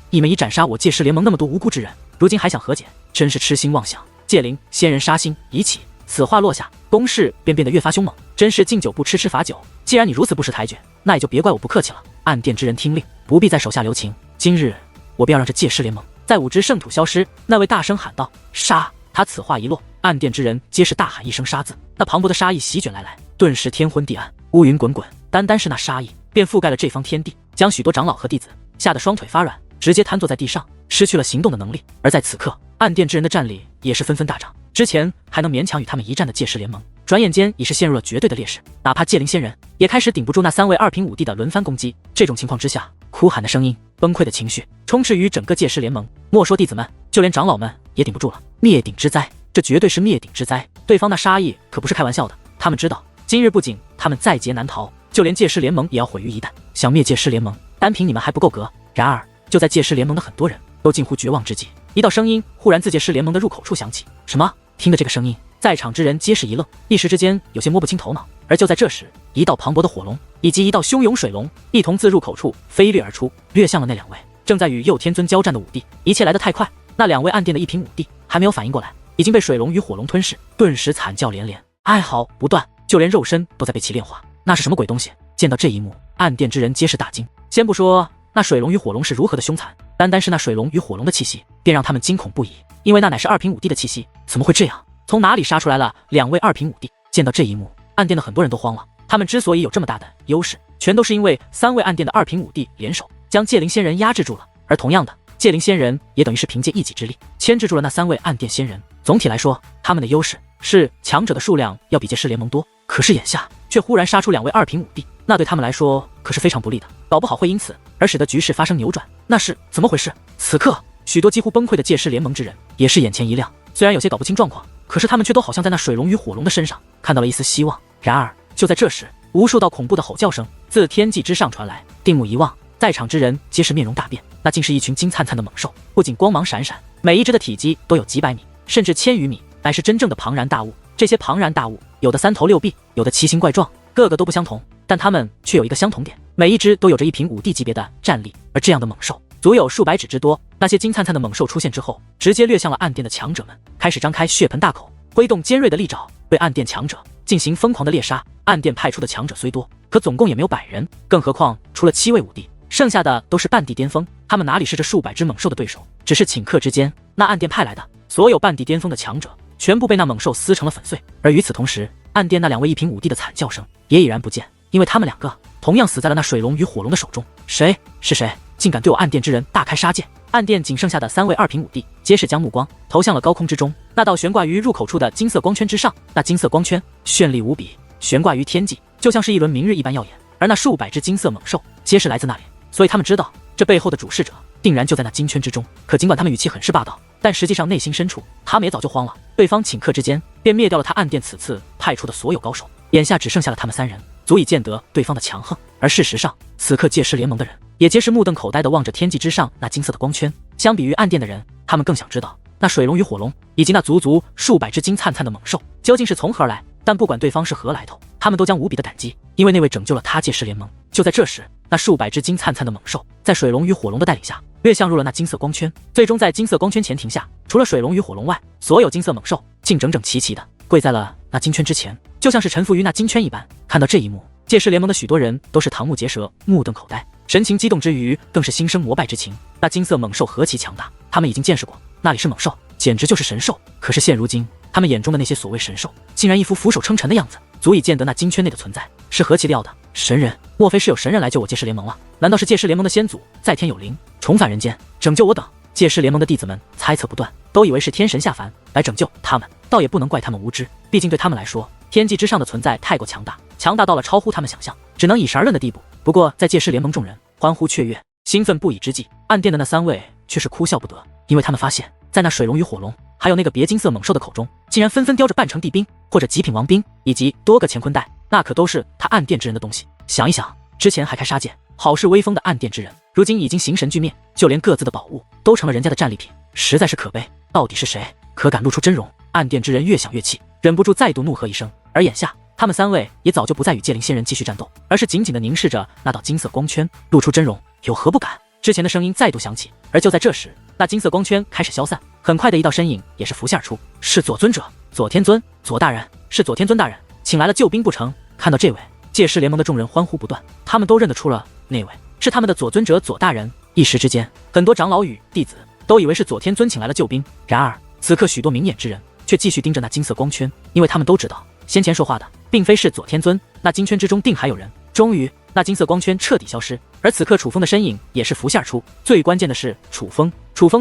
你们已斩杀我界师联盟那么多无辜之人，如今还想和解，真是痴心妄想。界灵仙人杀心已起，此话落下，攻势便变得越发凶猛，真是敬酒不吃吃罚酒。既然你如此不识抬举，那也就别怪我不客气了。暗殿之人听令，不必在手下留情，今日我便要让这界师联盟在5之圣土消失。那位大声喊道：杀！他此话一落，暗殿之人皆是大喊一声杀字，那磅礴的杀意席卷来来，顿时天昏地暗，乌云滚滚，单单是那杀意便覆盖了这方天地，将许多长老和弟子吓得双腿发软，直接瘫坐在地上，失去了行动的能力。而在此刻，暗殿之人的战力也是纷纷大涨，之前还能勉强与他们一战的界师联盟，转眼间已是陷入了绝对的劣势，哪怕界灵仙人也开始顶不住那3位2品武帝的轮番攻击。这种情况之下，哭喊的声音、崩溃的情绪充斥于整个界师联盟，莫说弟子们，就连长老们也顶不住了。灭顶之灾，这绝对是灭顶之灾！对方那杀意可不是开玩笑的，他们知道今日不仅他们在劫难逃，就连界师联盟也要毁于一旦。想灭界师联盟，单凭你们还不够格。然而就在界师联盟的很多人都近乎绝望之际，一道声音忽然自界师联盟的入口处响起。什么？听着这个声音，在场之人皆是一愣，一时之间有些摸不清头脑。而就在这时，一道磅礴的火龙以及一道汹涌水龙一同自入口处飞掠而出，掠向了那2位正在与右天尊交战的武帝。一切来得太快，那2位暗殿的1品武帝还没有反应过来，已经被水龙与火龙吞噬，顿时惨叫连连，哀嚎不断，就连肉身都在被其炼化。那是什么鬼东西？见到这一幕，暗殿之人皆是大惊。先不说那水龙与火龙是如何的凶残，单单是那水龙与火龙的气息便让他们惊恐不已，因为那乃是2品武帝的气息，怎么会这样？从哪里杀出来了2位2品武帝？见到这一幕，暗殿的很多人都慌了。他们之所以有这么大的优势，全都是因为3位暗殿的2品武帝联手将界灵仙人压制住了，而同样的，界灵仙人也等于是凭借一己之力牵制住了那3位暗殿仙人。总体来说，他们的优势是强者的数量要比界师联盟多，可是眼下却忽然杀出2位2品武帝，那对他们来说可是非常不利的，搞不好会因此而使得局势发生扭转。那是怎么回事？此刻许多几乎崩溃的界师联盟之人也是眼前一亮，虽然有些搞不清状况，可是他们却都好像在那水龙与火龙的身上看到了一丝希望。然而就在这时，无数道恐怖的吼叫声自天际之上传来，定目一望，在场之人皆是面容大变，那竟是一群金灿灿的猛兽，不仅光芒闪闪，每一只的体积都有几百米甚至1000余米，乃是真正的庞然大物。这些庞然大物有的3头6臂，有的奇形怪状，个个都不相同，但它们却有一个相同点，每一只都有着1品武帝级别的战力。而这样的猛兽足有数百指之多。那些金灿灿的猛兽出现之后，直接掠向了暗殿的强者们，开始张开血盆大口，挥动尖锐的利爪，对暗殿强者进行疯狂的猎杀。暗殿派出的强者虽多，可总共也没有100人，更何况除了7位武帝，剩下的都是半地巅峰，他们哪里是这数百只猛兽的对手？只是顷刻之间，那暗殿派来的所有半地巅峰的强者全部被那猛兽撕成了粉碎。而与此同时，暗殿那2位1品武帝的惨叫声也已然不见，因为他们2个同样死在了那水龙与火龙的手中。谁？是谁？竟敢对我暗殿之人大开杀戒？暗殿仅剩下的3位2品武帝皆是将目光投向了高空之中，那道悬挂于入口处的金色光圈之上，那金色光圈绚丽无比，悬挂于天际，就像是一轮明日一般耀眼。而那数百只金色猛兽皆是来自那里，所以他们知道这背后的主事者定然就在那金圈之中。可尽管他们语气很是霸道，但实际上内心深处，他们也早就慌了。对方顷刻之间便灭掉了他暗殿此次派出的所有高手，眼下只剩下了他们3人，足以见得对方的强横。而事实上，此刻借尸联盟的人也皆是目瞪口呆地望着天际之上那金色的光圈。相比于暗殿的人，他们更想知道那水龙与火龙以及那足足数百只金灿灿的猛兽究竟是从何而来。但不管对方是何来头，他们都将无比的感激，因为那位拯救了他借尸联盟。就在这时，那数百只金灿灿的猛兽在水龙与火龙的带领下跃向入了那金色光圈，最终在金色光圈前停下。除了水龙与火龙外，所有金色猛兽竟整整齐齐的跪在了那金圈之前，就像是臣服于那金圈一般。看到这一幕，借尸联盟的许多人都是瞠目结舌，目瞪口呆，神情激动之余更是心生膜拜之情。那金色猛兽何其强大，他们已经见识过，那里是猛兽，简直就是神兽。可是现如今，他们眼中的那些所谓神兽，竟然一副俯首称臣的样子，足以见得那金圈内的存在是何其料的。神人，莫非是有神人来救我借尸联盟了？难道是借尸联盟的先祖在天有灵，重返人间拯救我等？借尸联盟的弟子们猜测不断，都以为是天神下凡来拯救他们。倒也不能怪他们无知，毕竟对他们来说，天际之上的存在太过强大，强大到了超乎他们想象，只能以神而论的地步。不过在借尸联盟众人欢呼雀跃、兴奋不已之际，暗殿的那3位却是哭笑不得，因为他们发现在那水龙与火龙还有那个别金色猛兽的口中，竟然纷纷叼着半成帝兵或者极品王兵以及多个乾坤袋，那可都是他暗殿之人的东西。想一想，之前还开杀戒好事威风的暗殿之人，如今已经形神俱灭，就连各自的宝物都成了人家的战利品，实在是可悲。到底是谁可敢露出真容？暗殿之人越想越气，忍不住再度怒喝一声。而眼下他们3位也早就不再与界灵仙人继续战斗，而是紧紧地凝视着那道金色光圈，露出真容有何不敢？之前的声音再度响起，而就在这时，那金色光圈开始消散，很快的一道身影也是浮现而出，是左尊者左天尊。左大人，是左天尊大人，请来了救兵不成？看到这位，借尸联盟的众人欢呼不断，他们都认得出了那位是他们的左尊者左大人。一时之间，很多长老与弟子都以为是左天尊请来了救兵，然而此刻许多明眼之人却继续盯着那金色光圈，因为他们都知道先前说话的并非是左天尊，那金圈之中定还有人。终于，那金色光圈彻底消失，而此刻楚风的身影也是浮现而出。最关键的是楚风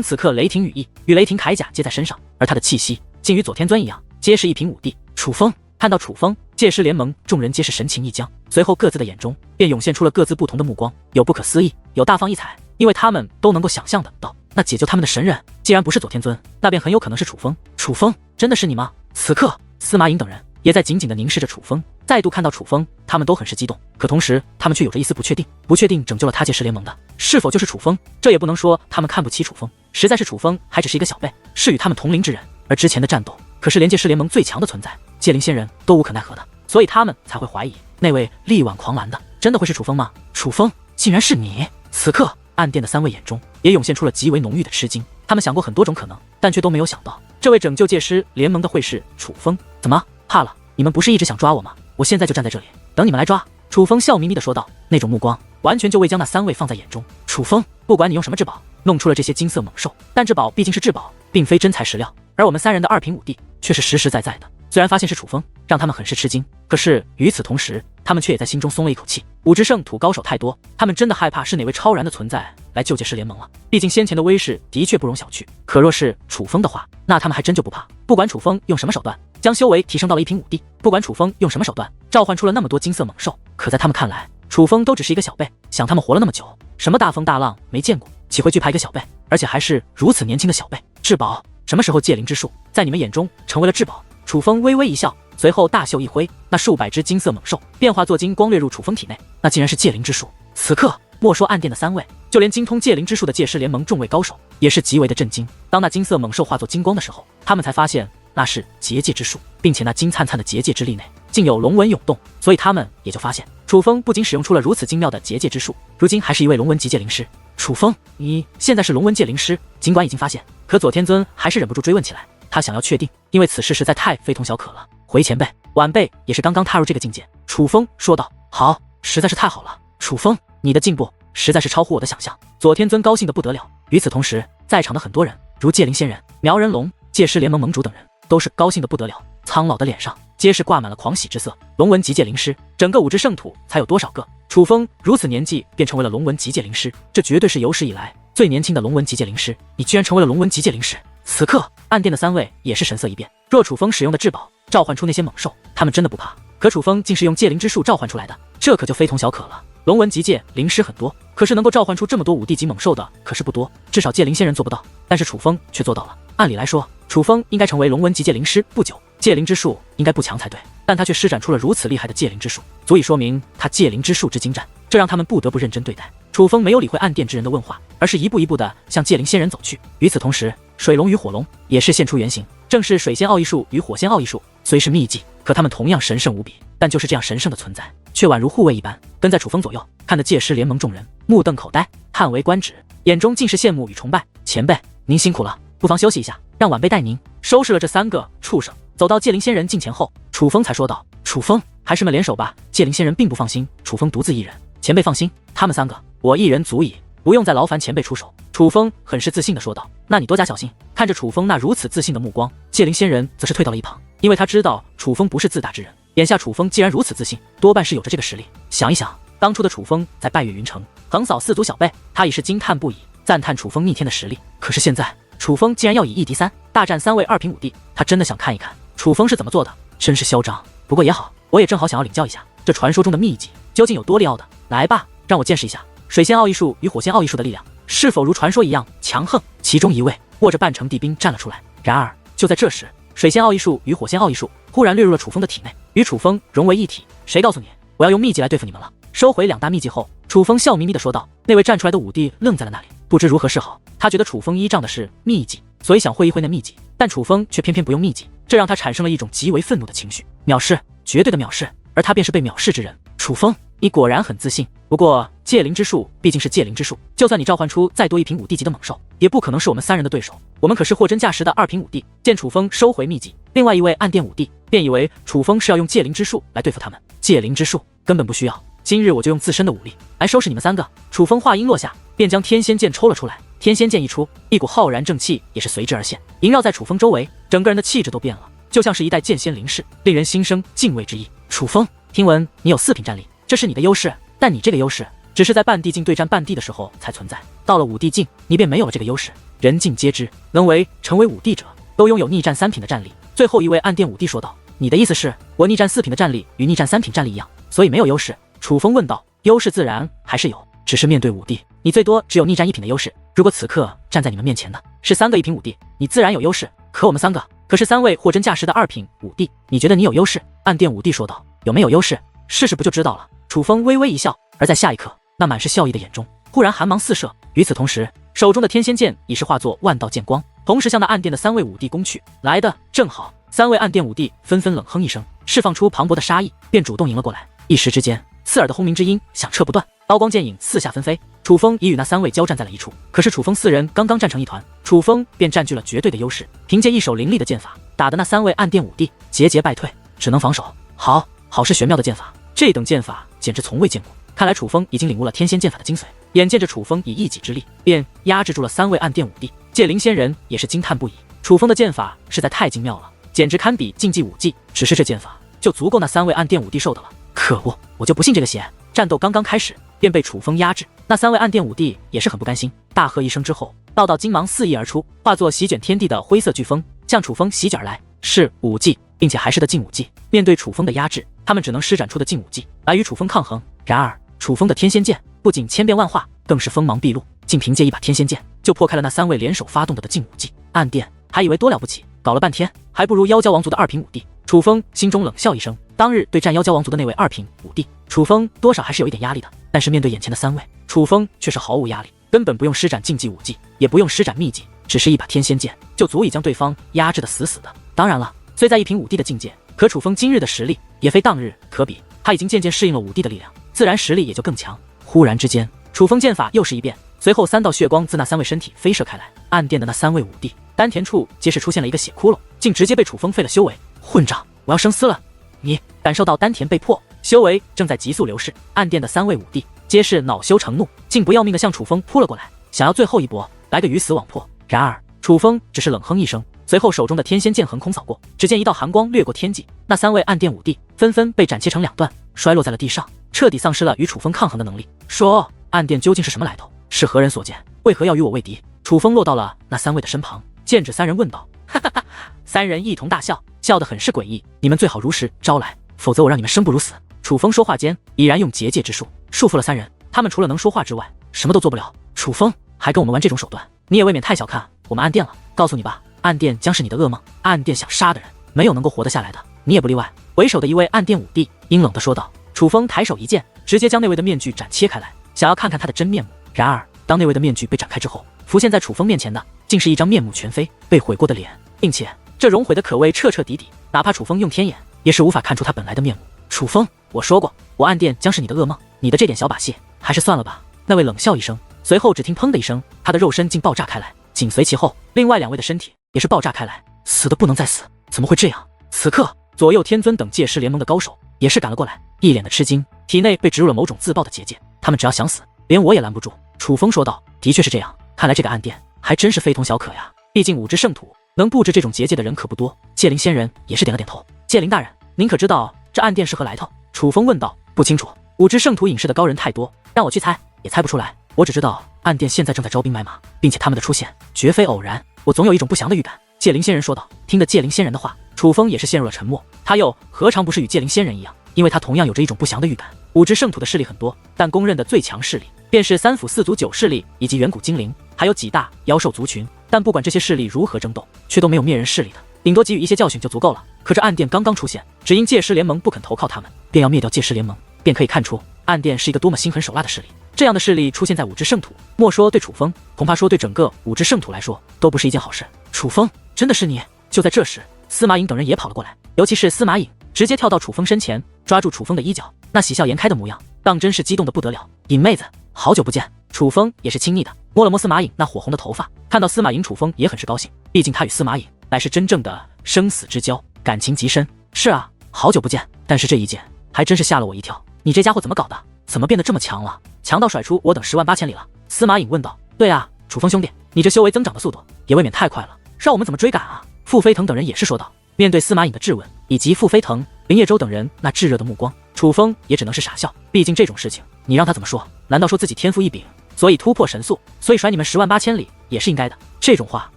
此刻雷霆羽翼与雷霆铠甲皆在身上，而他的气息竟与左天尊一样，皆是一品武帝。楚风看到楚风，借尸联盟众人皆是神情一僵，随后各自的眼中便涌现出了各自不同的目光，有不可思议，有大放异彩，因为他们都能够想象得到，那解救他们的神人既然不是左天尊，那便很有可能是楚风。楚风，真的是你吗？此刻司马颖等人也在紧紧地凝视着楚风，再度看到楚风，他们都很是激动，可同时他们却有着一丝不确定，不确定拯救了他借尸联盟的是否就是楚风。这也不能说他们看不起楚风，实在是楚风还只是一个小辈，是与他们同龄之人，而之前的战斗可是连借尸联盟最强的存在界灵仙人都无可奈何的，所以他们才会怀疑那位力挽狂澜的真的会是楚风吗？楚风，竟然是你！此刻暗殿的3位眼中也涌现出了极为浓郁的吃惊，他们想过很多种可能，但却都没有想到这位拯救借尸联盟的会是楚风。怎么怕了？你们不是一直想抓我吗？我现在就站在这里等你们来抓。楚风笑眯眯地说道，那种目光完全就未将那3位放在眼中。楚风，不管你用什么至宝弄出了这些金色猛兽，但至宝毕竟是至宝，并非真材实料，而我们3人的2品武帝却是实实在在的。虽然发现是楚风让他们很是吃惊，可是与此同时，他们却也在心中松了一口气。5只圣土高手太多，他们真的害怕是哪位超然的存在来救借尸联盟了。毕竟先前的威势的确不容小觑，可若是楚风的话，那他们还真就不怕。不管楚风用什么手段将修为提升到了1品武帝，不管楚风用什么手段召唤出了那么多金色猛兽，可在他们看来，楚风都只是一个小辈。想他们活了那么久，什么大风大浪没见过，岂会惧怕一个小辈？而且还是如此年轻的小辈。至宝，什么时候界灵之术在你们眼中成为了至宝？楚风微微一笑，随后大袖一挥，那数百只金色猛兽变化作金光掠入楚风体内，那竟然是界灵之术。此刻莫说暗殿的3位，就连精通界灵之术的借尸联盟众位高手也是极为的震惊。当那金色猛兽化作金光的时候，他们才发现那是结界之术，并且那金灿灿的结界之力内竟有龙纹涌动，所以他们也就发现楚风不仅使用出了如此精妙的结界之术，如今还是一位龙纹级界灵师。楚风，你现在是龙纹界灵师？尽管已经发现，可左天尊还是忍不住追问起来，他想要确定，因为此事实在太非同小可了。回前辈，晚辈也是刚刚踏入这个境界。楚风说道。好，实在是太好了，楚风，你的进步实在是超乎我的想象。左天尊高兴得不得了。与此同时，在场的很多人，如界灵仙人、苗人龙、借尸联盟盟主等人，都是高兴得不得了，苍老的脸上皆是挂满了狂喜之色。龙纹级界灵师，整个5只圣土才有多少个？楚风如此年纪便成为了龙纹级界灵师，这绝对是有史以来最年轻的龙纹级界灵师。你居然成为了龙纹级界灵师！此刻暗殿的3位也是神色一变，若楚风使用的至宝召唤出那些猛兽，他们真的不怕，可楚风竟是用界灵之术召唤出来的，这可就非同小可了。龙纹级界灵师很多，可是能够召唤出这么多武帝级猛兽的可是不多，至少界灵仙人做不到，但是楚风却做到了。按理来说，楚风应该成为龙纹级界灵师不久，界灵之术应该不强才对，但他却施展出了如此厉害的界灵之术，足以说明他界灵之术之精湛，这让他们不得不认真对待。楚风没有理会暗殿之人的问话，而是一步一步的向界灵仙人走去。与此同时，水龙与火龙也是现出原形，正是水仙奥义术与火仙奥义术，虽是秘技，可他们同样神圣无比。但就是这样神圣的存在，却宛如护卫一般，跟在楚风左右，看得界师联盟众人目瞪口呆，叹为观止，眼中尽是羡慕与崇拜。前辈，您辛苦了，不妨休息一下，让晚辈带您。收拾了这3个畜生，走到界灵仙人近前后，楚风才说道：“楚风，还是们联手吧。”界灵仙人并不放心楚风独自一人，前辈放心，他们3个我一人足矣，不用再劳烦前辈出手。楚风很是自信地说道：“那你多加小心。”看着楚风那如此自信的目光，界灵仙人则是退到了一旁，因为他知道楚风不是自大之人。眼下楚风既然如此自信，多半是有着这个实力。想一想，当初的楚风在拜月云城横扫4族小辈，他已是惊叹不已，赞叹楚风逆天的实力。可是现在，楚风竟然要以1敌3大战3位2品5帝，他真的想看一看楚风是怎么做的，真是嚣张。不过也好，我也正好想要领教一下这传说中的秘籍究竟有多利奥的。来吧，让我见识一下水仙奥义术与火仙奥义术的力量是否如传说一样强横。其中一位握着半城帝兵站了出来。然而就在这时，水仙奥义术与火仙奥义术忽然掠入了楚风的体内，与楚风融为一体。谁告诉你我要用秘籍来对付你们了？收回2大秘籍后，楚风笑眯眯地说道。那位站出来的武帝愣在了那里，不知如何是好。他觉得楚风依仗的是秘籍，所以想会一会那秘籍，但楚风却偏偏不用秘籍，这让他产生了一种极为愤怒的情绪。藐视，绝对的藐视，而他便是被藐视之人。楚风，你果然很自信，不过界灵之术毕竟是界灵之术，就算你召唤出再多1品5帝级的猛兽，也不可能是我们3人的对手。我们可是货真价实的2品5帝。见楚风收回秘籍，另外一位暗殿5帝便以为楚风是要用界灵之术来对付他们。界灵之术根本不需要，今日我就用自身的武力来收拾你们3个。楚风话音落下，便将天仙剑抽了出来。天仙剑一出，一股浩然正气也是随之而现，萦绕在楚风周围，整个人的气质都变了，就像是一代剑仙灵士，令人心生敬畏之意。楚风，听闻你有4品战力，这是你的优势，但你这个优势只是在半帝境对战半帝的时候才存在，到了5帝境，你便没有了这个优势。人尽皆知，能成为5帝者，都拥有逆战3品的战力。最后一位暗殿5帝说道：“你的意思是，我逆战4品的战力与逆战3品战力一样，所以没有优势？”楚风问道：“优势自然还是有，只是面对5帝，你最多只有逆战1品的优势。如果此刻站在你们面前的是3个1品5帝，你自然有优势。可我们3个可是3位货真价实的2品5帝，你觉得你有优势？”暗殿5帝说道：“有没有优势，试试不就知道了。”楚风微微一笑，而在下一刻，那满是笑意的眼中忽然寒芒四射。与此同时，手中的天仙剑已是化作万道剑光，同时向那暗殿的3位5帝攻去。来的正好，3位暗殿5帝纷纷冷哼一声，释放出磅礴的杀意，便主动迎了过来。一时之间，刺耳的轰鸣之音响彻不断，刀光剑影四下纷飞。楚风已与那3位交战在了一处，可是楚风4人刚刚战成一团，楚风便占据了绝对的优势，凭借一手凌厉的剑法，打得那3位暗殿5帝节节败退，只能防守。好是玄妙的剑法，这等剑法简直从未见过。看来楚风已经领悟了天仙剑法的精髓，眼见着楚风以一己之力便压制住了3位暗殿5帝，界灵仙人也是惊叹不已。楚风的剑法实在太精妙了，简直堪比竞技武技，只是这剑法就足够那3位暗殿5帝受的了。可恶，我就不信这个邪！战斗刚刚开始便被楚风压制，那3位暗殿5帝也是很不甘心，大喝一声之后，道金芒四溢而出，化作席卷天地的灰色飓风，向楚风席卷而来。是武技，并且还是的劲武技。面对楚风的压制，他们只能施展出的劲武技来与楚风抗衡。然而楚风的天仙剑不仅千变万化，更是锋芒毕露，竟凭借一把天仙剑就破开了那3位联手发动的劲武技。暗殿还以为多了不起，搞了半天还不如妖蛟王族的2品5帝。楚风心中冷笑一声，当日对战妖蛟王族的那位2品5帝，楚风多少还是有一点压力的，但是面对眼前的3位，楚风却是毫无压力，根本不用施展竞技武技，也不用施展秘技，只是一把天仙剑就足以将对方压制得死死的。当然了，虽在1品5帝的境界，可楚风今日的实力也非当日可比，他已经渐渐适应了5帝的力量，自然实力也就更强。忽然之间，楚风剑法又是一变，随后3道血光自那3位身体飞射开来，暗殿的那3位5帝丹田处皆是出现了一个血窟窿，竟直接被楚风废了修为。混账，我要生撕了你！感受到丹田被破，修为正在急速流逝，暗殿的3位5帝皆是恼羞成怒，竟不要命的向楚风扑了过来，想要最后一搏来个鱼死网破。然而楚风只是冷哼一声，随后手中的天仙剑横空扫过，只见一道寒光掠过天际，那3位暗殿5帝纷纷被斩切成2段，摔落在了地上，彻底丧失了与楚风抗衡的能力。说暗殿究竟是什么来头？是何人所建？为何要与我为敌？楚风落到了那3位的身旁，剑指3人问道。哈哈哈！3人一同大笑，笑得很是诡异。你们最好如实招来，否则我让你们生不如死。楚风说话间，已然用结界之术束缚了三人，他们除了能说话之外，什么都做不了。楚风还跟我们玩这种手段，你也未免太小看我们暗殿了。告诉你吧，暗殿将是你的噩梦，暗殿想杀的人，没有能够活得下来的，你也不例外。为首的一位暗殿武帝阴冷地说道。楚风抬手一剑，直接将那位的面具斩切开来，想要看看他的真面目。然而，当那位的面具被展开之后，浮现在楚风面前的，竟是一张面目全非、被毁过的脸，并且这熔毁的可谓彻彻底底，哪怕楚风用天眼，也是无法看出他本来的面目。楚风，我说过，我暗殿将是你的噩梦，你的这点小把戏，还是算了吧。那位冷笑一声，随后只听砰的一声，他的肉身竟爆炸开来，紧随其后，另外两位的身体也是爆炸开来，死的不能再死，怎么会这样？此刻，左右天尊等界师联盟的高手也是赶了过来，一脸的吃惊，体内被植入了某种自爆的结界，他们只要想死，连我也拦不住。楚风说道：“的确是这样，看来这个暗殿还真是非同小可呀。毕竟五之圣土能布置这种结界的人可不多。”界灵仙人也是点了点头。界灵大人，您可知道这暗殿是何来头？楚风问道。不清楚，五之圣土隐士的高人太多，让我去猜也猜不出来。我只知道暗殿现在正在招兵买马，并且他们的出现绝非偶然，我总有一种不祥的预感。界灵仙人说道。听得界灵仙人的话，楚风也是陷入了沉默。他又何尝不是与界灵仙人一样，因为他同样有着一种不祥的预感。五之圣土的势力很多，但公认的最强势力便是三府四族九势力以及远古精灵，还有几大妖兽族群。但不管这些势力如何争斗，却都没有灭人势力的，顶多给予一些教训就足够了。可这暗殿刚刚出现，只因界师联盟不肯投靠他们，便要灭掉界师联盟，便可以看出暗殿是一个多么心狠手辣的势力。这样的势力出现在五之圣土，莫说对楚风，恐怕说对整个五之圣土来说都不是一件好事。楚风，真的是你？就在这时，司马颖等人也跑了过来，尤其是司马颖直接跳到楚风身前，抓住楚风的衣角，那喜笑颜开的模样，当真是激动的不得了。颖妹子，好久不见。楚风也是亲昵的摸了摸司马颖那火红的头发，看到司马颖，楚风也很是高兴，毕竟他与司马颖乃是真正的生死之交，感情极深。是啊，好久不见，但是这一剑还真是吓了我一跳，你这家伙怎么搞的？怎么变得这么强了？强到甩出我等10万8千里了？司马颖问道。对啊，楚风兄弟，你这修为增长的速度也未免太快了，让我们怎么追赶啊？傅飞腾等人也是说道。面对司马颖的质问，以及傅飞腾、林叶舟等人那炙热的目光，楚风也只能是傻笑。毕竟这种事情，你让他怎么说？难道说自己天赋异禀，所以突破神速，所以甩你们10万8千里也是应该的？这种话，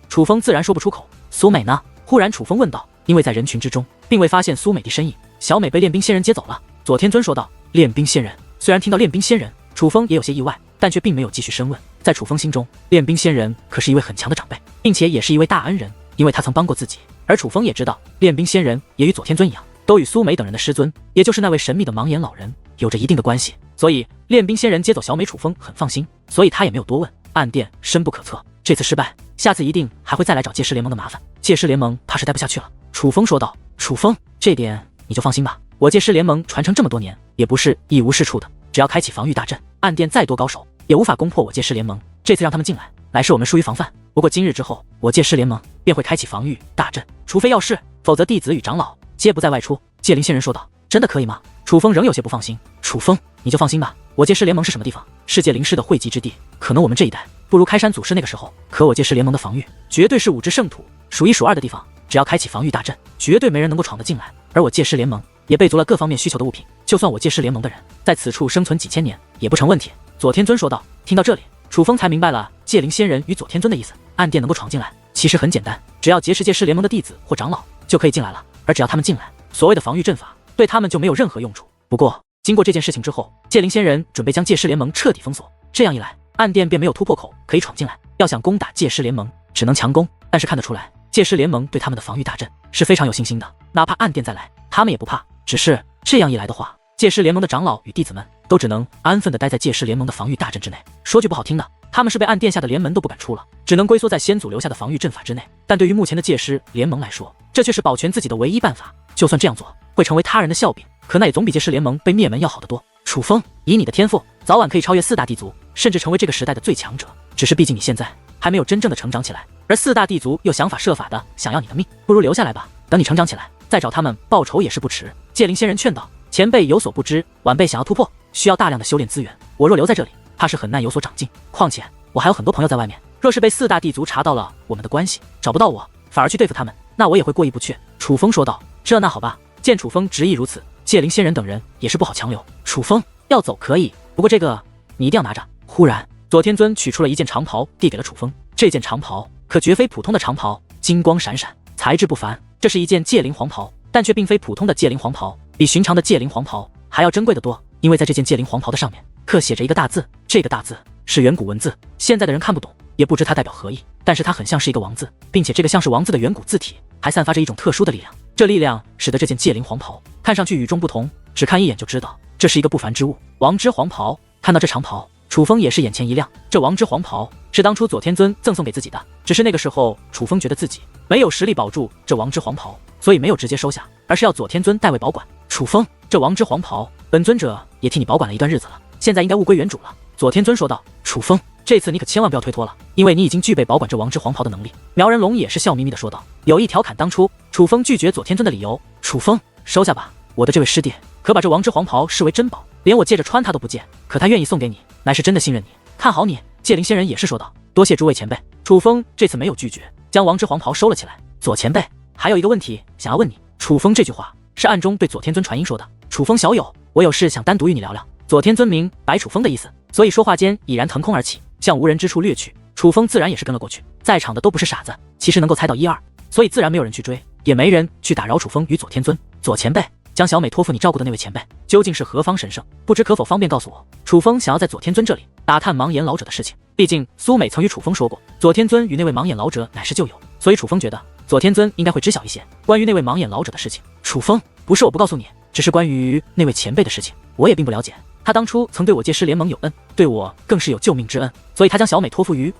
楚风自然说不出口。苏美呢？忽然楚风问道。因为在人群之中，并未发现苏美的身影，小美被练兵仙人接走了。左天尊说道。练兵仙人？虽然听到练兵仙人，楚风也有些意外，但却并没有继续深问。在楚风心中，练兵仙人可是一位很强的长辈，并且也是一位大恩人，因为他曾帮过自己。而楚风也知道，练兵仙人也与左天尊一样，都与苏美等人的师尊，也就是那位神秘的盲眼老人，有着一定的关系。所以练兵仙人接走小美，楚风很放心，所以他也没有多问。暗殿深不可测，这次失败，下次一定还会再来找界师联盟的麻烦。界师联盟怕是待不下去了。楚风说道。楚风，这点你就放心吧，我界师联盟传承这么多年，也不是一无是处的，只要开启防御大阵，暗殿再多高手也无法攻破我界师联盟。这次让他们进来，乃是我们疏于防范。不过今日之后，我界师联盟便会开启防御大阵，除非要事，否则弟子与长老皆不再外出。界灵仙人说道。真的可以吗？楚风仍有些不放心。楚风，你就放心吧，我界师联盟是什么地方？世界灵师的汇集之地，可能我们这一代不如开山祖师那个时候，可我界师联盟的防御绝对是五之圣土数一数二的地方，只要开启防御大阵，绝对没人能够闯得进来。而我界师联盟也备足了各方面需求的物品，就算我界师联盟的人在此处生存几千年也不成问题。左天尊说道。听到这里，楚风才明白了界灵仙人与左天尊的意思。暗殿能够闯进来，其实很简单，只要劫持界师联盟的弟子或长老就可以进来了。而只要他们进来，所谓的防御阵法对他们就没有任何用处。不过经过这件事情之后，界灵仙人准备将界师联盟彻底封锁，这样一来，暗殿便没有突破口可以闯进来。要想攻打界师联盟，只能强攻。但是看得出来，界师联盟对他们的防御大阵是非常有信心的，哪怕暗殿再来，他们也不怕。只是这样一来的话，界师联盟的长老与弟子们都只能安分地待在界师联盟的防御大阵之内。说句不好听的，他们是被暗殿下的联门都不敢出了，只能龟缩在先祖留下的防御阵法之内。但对于目前的界师联盟来说，这却是保全自己的唯一办法。就算这样做会成为他人的笑柄，可那也总比界师联盟被灭门要好得多。楚风，以你的天赋，早晚可以超越4大地族，甚至成为这个时代的最强者。只是毕竟你现在还没有真正的成长起来，而4大地族又想法设法的想要你的命，不如留下来吧，等你成长起来，再找他们报仇也是不迟。界灵仙人劝道。前辈有所不知，晚辈想要突破，需要大量的修炼资源，我若留在这里，怕是很难有所长进。况且我还有很多朋友在外面，若是被4大地族查到了我们的关系，找不到我，反而去对付他们，那我也会过意不去。楚风说道。这那好吧。见楚风执意如此，界灵仙人等人也是不好强留。楚风要走可以，不过这个你一定要拿着。忽然左天尊取出了一件长袍递给了楚风，这件长袍可绝非普通的长袍，金光闪闪，材质不凡，这是一件界灵黄袍，但却并非普通的界灵黄袍，比寻常的戒灵黄袍还要珍贵的多，因为在这件戒灵黄袍的上面刻写着一个大字，这个大字是远古文字，现在的人看不懂，也不知它代表何意，但是它很像是一个王字，并且这个像是王字的远古字体还散发着一种特殊的力量，这力量使得这件戒灵黄袍看上去与众不同，只看一眼就知道这是一个不凡之物。王之黄袍，看到这长袍，楚风也是眼前一亮，这王之黄袍是当初左天尊赠送给自己的，只是那个时候楚风觉得自己没有实力保住这王之黄袍，所以没有直接收下，而是要左天尊代为保管。楚风，这王之黄袍本尊者也替你保管了一段日子了，现在应该物归原主了。左天尊说道。楚风，这次你可千万不要推脱了，因为你已经具备保管这王之黄袍的能力。苗人龙也是笑眯眯的说道，有意调侃当初楚风拒绝左天尊的理由。楚风，收下吧，我的这位师弟可把这王之黄袍视为珍宝，连我借着穿他都不借，可他愿意送给你，乃是真的信任你，看好你。戒灵仙人也是说道，多谢诸位前辈。楚风这次没有拒绝，将王之黄袍收了起来。左前辈，还有一个问题想要问你。楚风这句话是暗中对左天尊传音说的。楚风小友，我有事想单独与你聊聊。左天尊明白楚风的意思，所以说话间已然腾空而起，向无人之处掠去。楚风自然也是跟了过去，在场的都不是傻子，其实能够猜到一二，所以自然没有人去追，也没人去打扰楚风与左天尊。左前辈，将小美托付你照顾的那位前辈究竟是何方神圣，不知可否方便告诉我。楚风想要在左天尊这里打探盲眼老者的事情，毕竟苏美曾与楚风说过，左天尊与那位盲眼老者乃是旧友，所以楚风觉得左天尊应该会知晓一些关于那位盲眼老者的事情。楚风，不是我不告诉你，只是关于那位前辈的事情，我也并不了解。他当初曾对我戒师联盟有恩，对我更是有救命之恩，所以他将小美托付于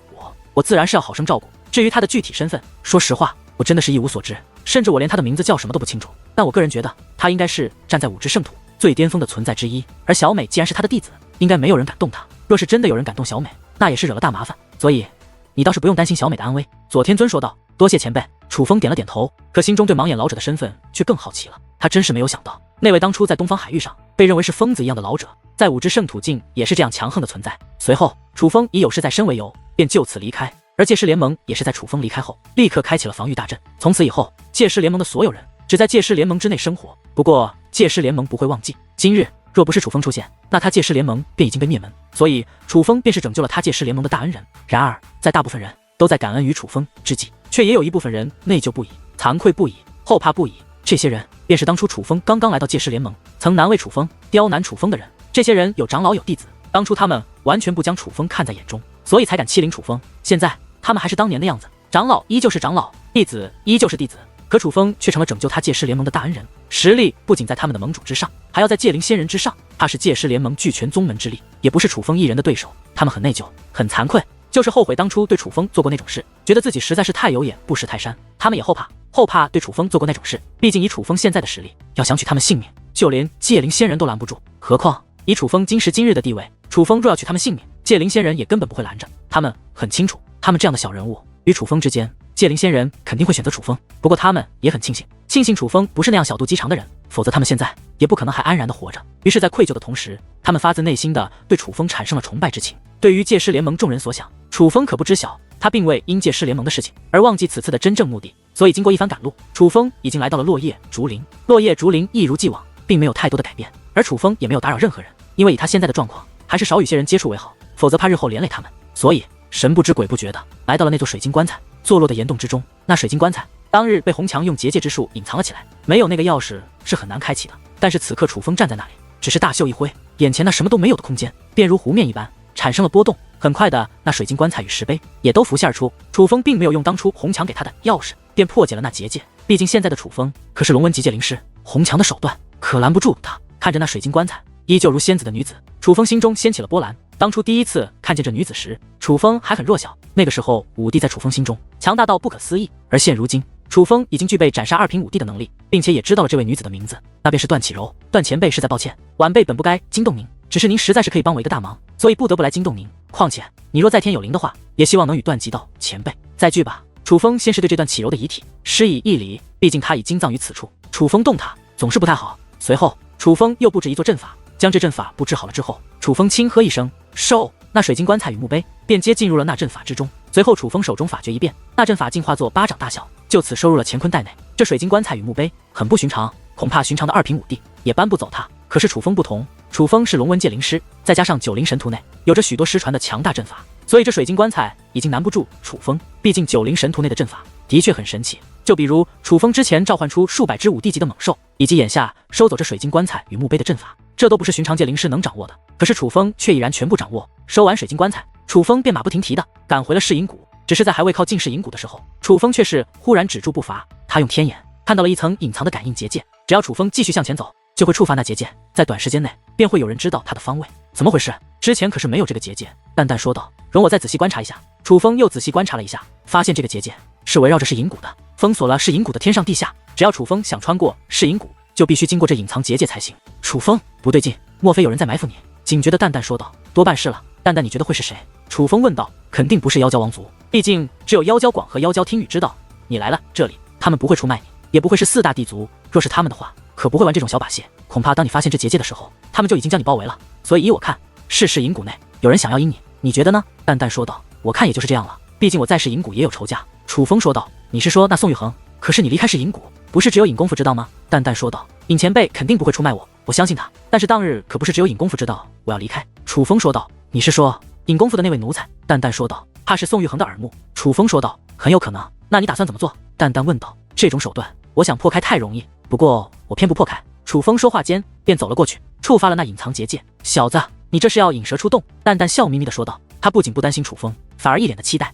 我自然是要好生照顾。至于他的具体身份，说实话，我真的是一无所知，甚至我连他的名字叫什么都不清楚。但我个人觉得，他应该是站在五之圣土最巅峰的存在之一。而小美既然是他的弟子，应该没有人敢动他。若是真的有人敢动小美，那也是惹了大麻烦。所以，你倒是不用担心小美的安危。左天尊说道。多谢前辈。楚风点了点头，可心中对盲眼老者的身份却更好奇了。他真是没有想到，那位当初在东方海域上被认为是疯子一样的老者，在五之圣土境也是这样强横的存在。随后，楚风以有事在身为由，便就此离开。而戒师联盟也是在楚风离开后，立刻开启了防御大阵。从此以后，戒师联盟的所有人只在戒师联盟之内生活。不过，戒师联盟不会忘记，今日若不是楚风出现，那他戒师联盟便已经被灭门。所以，楚风便是拯救了他戒师联盟的大恩人。然而，在大部分人都在感恩于楚风之际，却也有一部分人内疚不已、惭愧不已、后怕不已。这些人便是当初楚风刚刚来到戒师联盟，曾难为楚风、刁难楚风的人。这些人有长老有弟子，当初他们完全不将楚风看在眼中，所以才敢欺凌楚风。现在他们还是当年的样子，长老依旧是长老，弟子依旧是弟子，可楚风却成了拯救他戒师联盟的大恩人，实力不仅在他们的盟主之上，还要在戒灵仙人之上。他是戒师联盟俱全宗门之力，也不是楚风一人的对手。他们很内疚，很惭愧，就是后悔当初对楚风做过那种事，觉得自己实在是太有眼不识泰山。他们也后怕对楚风做过那种事，毕竟以楚风现在的实力，要想取他们性命，就连戒灵仙人都拦不住，何况以楚风今时今日的地位，楚风若要取他们性命，戒灵仙人也根本不会拦着。他们很清楚，他们这样的小人物与楚风之间，戒灵仙人肯定会选择楚风。不过他们也很庆幸楚风不是那样小肚鸡肠的人，否则他们现在也不可能还安然的活着。于是，在愧疚的同时，他们发自内心的对楚风产生了崇拜之情。对于戒师联盟众人所想，楚风可不知晓，他并未因戒师联盟的事情而忘记此次的真正目的。所以经过一番赶路，楚风已经来到了落叶竹林。落叶竹林一如既往，并没有太多的改变，而楚风也没有打扰任何人，因为以他现在的状况，还是少与些人接触为好，否则怕日后连累他们。所以神不知鬼不觉的来到了那座水晶棺材坐落的岩洞之中。那水晶棺材当日被红墙用结界之术隐藏了起来，没有那个钥匙是很难开启的。但是此刻楚风站在那里，只是大袖一挥，眼前那什么都没有的空间便如湖面一般产生了波动。很快的，那水晶棺材与石碑也都浮现而出。楚风并没有用当初红墙给他的钥匙，便破解了那结界。毕竟现在的楚风可是龙纹级界灵师，红墙的手段可拦不住他。看着那水晶棺材依旧如仙子的女子，楚风心中掀起了波澜。当初第一次看见这女子时，楚风还很弱小，那个时候武帝在楚风心中强大到不可思议。而现如今，楚风已经具备斩杀2品武帝的能力，并且也知道了这位女子的名字，那便是段启柔。段前辈实在抱歉，晚辈本不该惊动您，只是您实在是可以帮我一个大忙，所以不得不来惊动您。况且你若在天有灵的话，也希望能与段极道前辈再聚吧。楚风先是对这段启柔的遗体施以一礼，毕竟他已经葬于此处，楚风动他总是不太好。随后楚风又布置一座阵法，将这阵法布置好了之后，楚风轻喝一声收，那水晶棺材与墓碑便接进入了那阵法之中。随后楚风手中法诀一变，那阵法进化作巴掌大小，就此收入了乾坤袋内。这水晶棺材与墓碑很不寻常，恐怕寻常的2品武帝也搬不走它。可是楚风不同，楚风是龙纹界灵师，再加上九灵神图内有着许多失传的强大阵法，所以这水晶棺材已经难不住楚风。毕竟九灵神图内的阵法的确很神奇，就比如楚风之前召唤出数百只5地级的猛兽，以及眼下收走这水晶棺材与墓碑的阵法，这都不是寻常界灵师能掌握的。可是楚风却已然全部掌握。收完水晶棺材，楚风便马不停蹄的赶回了噬银谷。只是在还未靠近噬银谷的时候，楚风却是忽然止住步伐。他用天眼看到了一层隐藏的感应结界，只要楚风继续向前走，就会触发那结界，在短时间内便会有人知道他的方位。怎么回事？之前可是没有这个结界。淡淡说道。容我再仔细观察一下。楚风又仔细观察了一下，发现这个结界是围绕着噬银谷的，封锁了噬银谷的天上地下。只要楚风想穿过噬银谷，就必须经过这隐藏结界才行。楚风，不对劲，莫非有人在埋伏你？警觉的淡淡说道。多半是了。淡淡，你觉得会是谁？楚风问道。肯定不是妖蛟王族，毕竟只有妖蛟广和妖蛟听雨知道你来了这里，他们不会出卖你，也不会是4大地族。若是他们的话，可不会玩这种小把戏。恐怕当你发现这结界的时候，他们就已经将你包围了。所以依我看，是噬银谷内有人想要阴你，你觉得呢？淡淡说道。我看也就是这样了，毕竟我在噬银谷也有仇家。楚风说道。你是说那宋玉恒？可是你离开噬银谷，不是只有尹功夫知道吗？淡淡说道。尹前辈肯定不会出卖我，我相信他。但是当日可不是只有尹功夫知道我要离开。楚风说道。你是说尹功夫的那位奴才？淡淡说道。怕是宋玉恒的耳目。楚风说道。很有可能。那你打算怎么做？淡淡问道。这种手段，我想破开太容易，不过我偏不破开。楚风说话间便走了过去，触发了那隐藏结界。小子，你这是要引蛇出洞？淡淡笑眯眯地说道。他不仅不担心楚风，反而一脸的期待。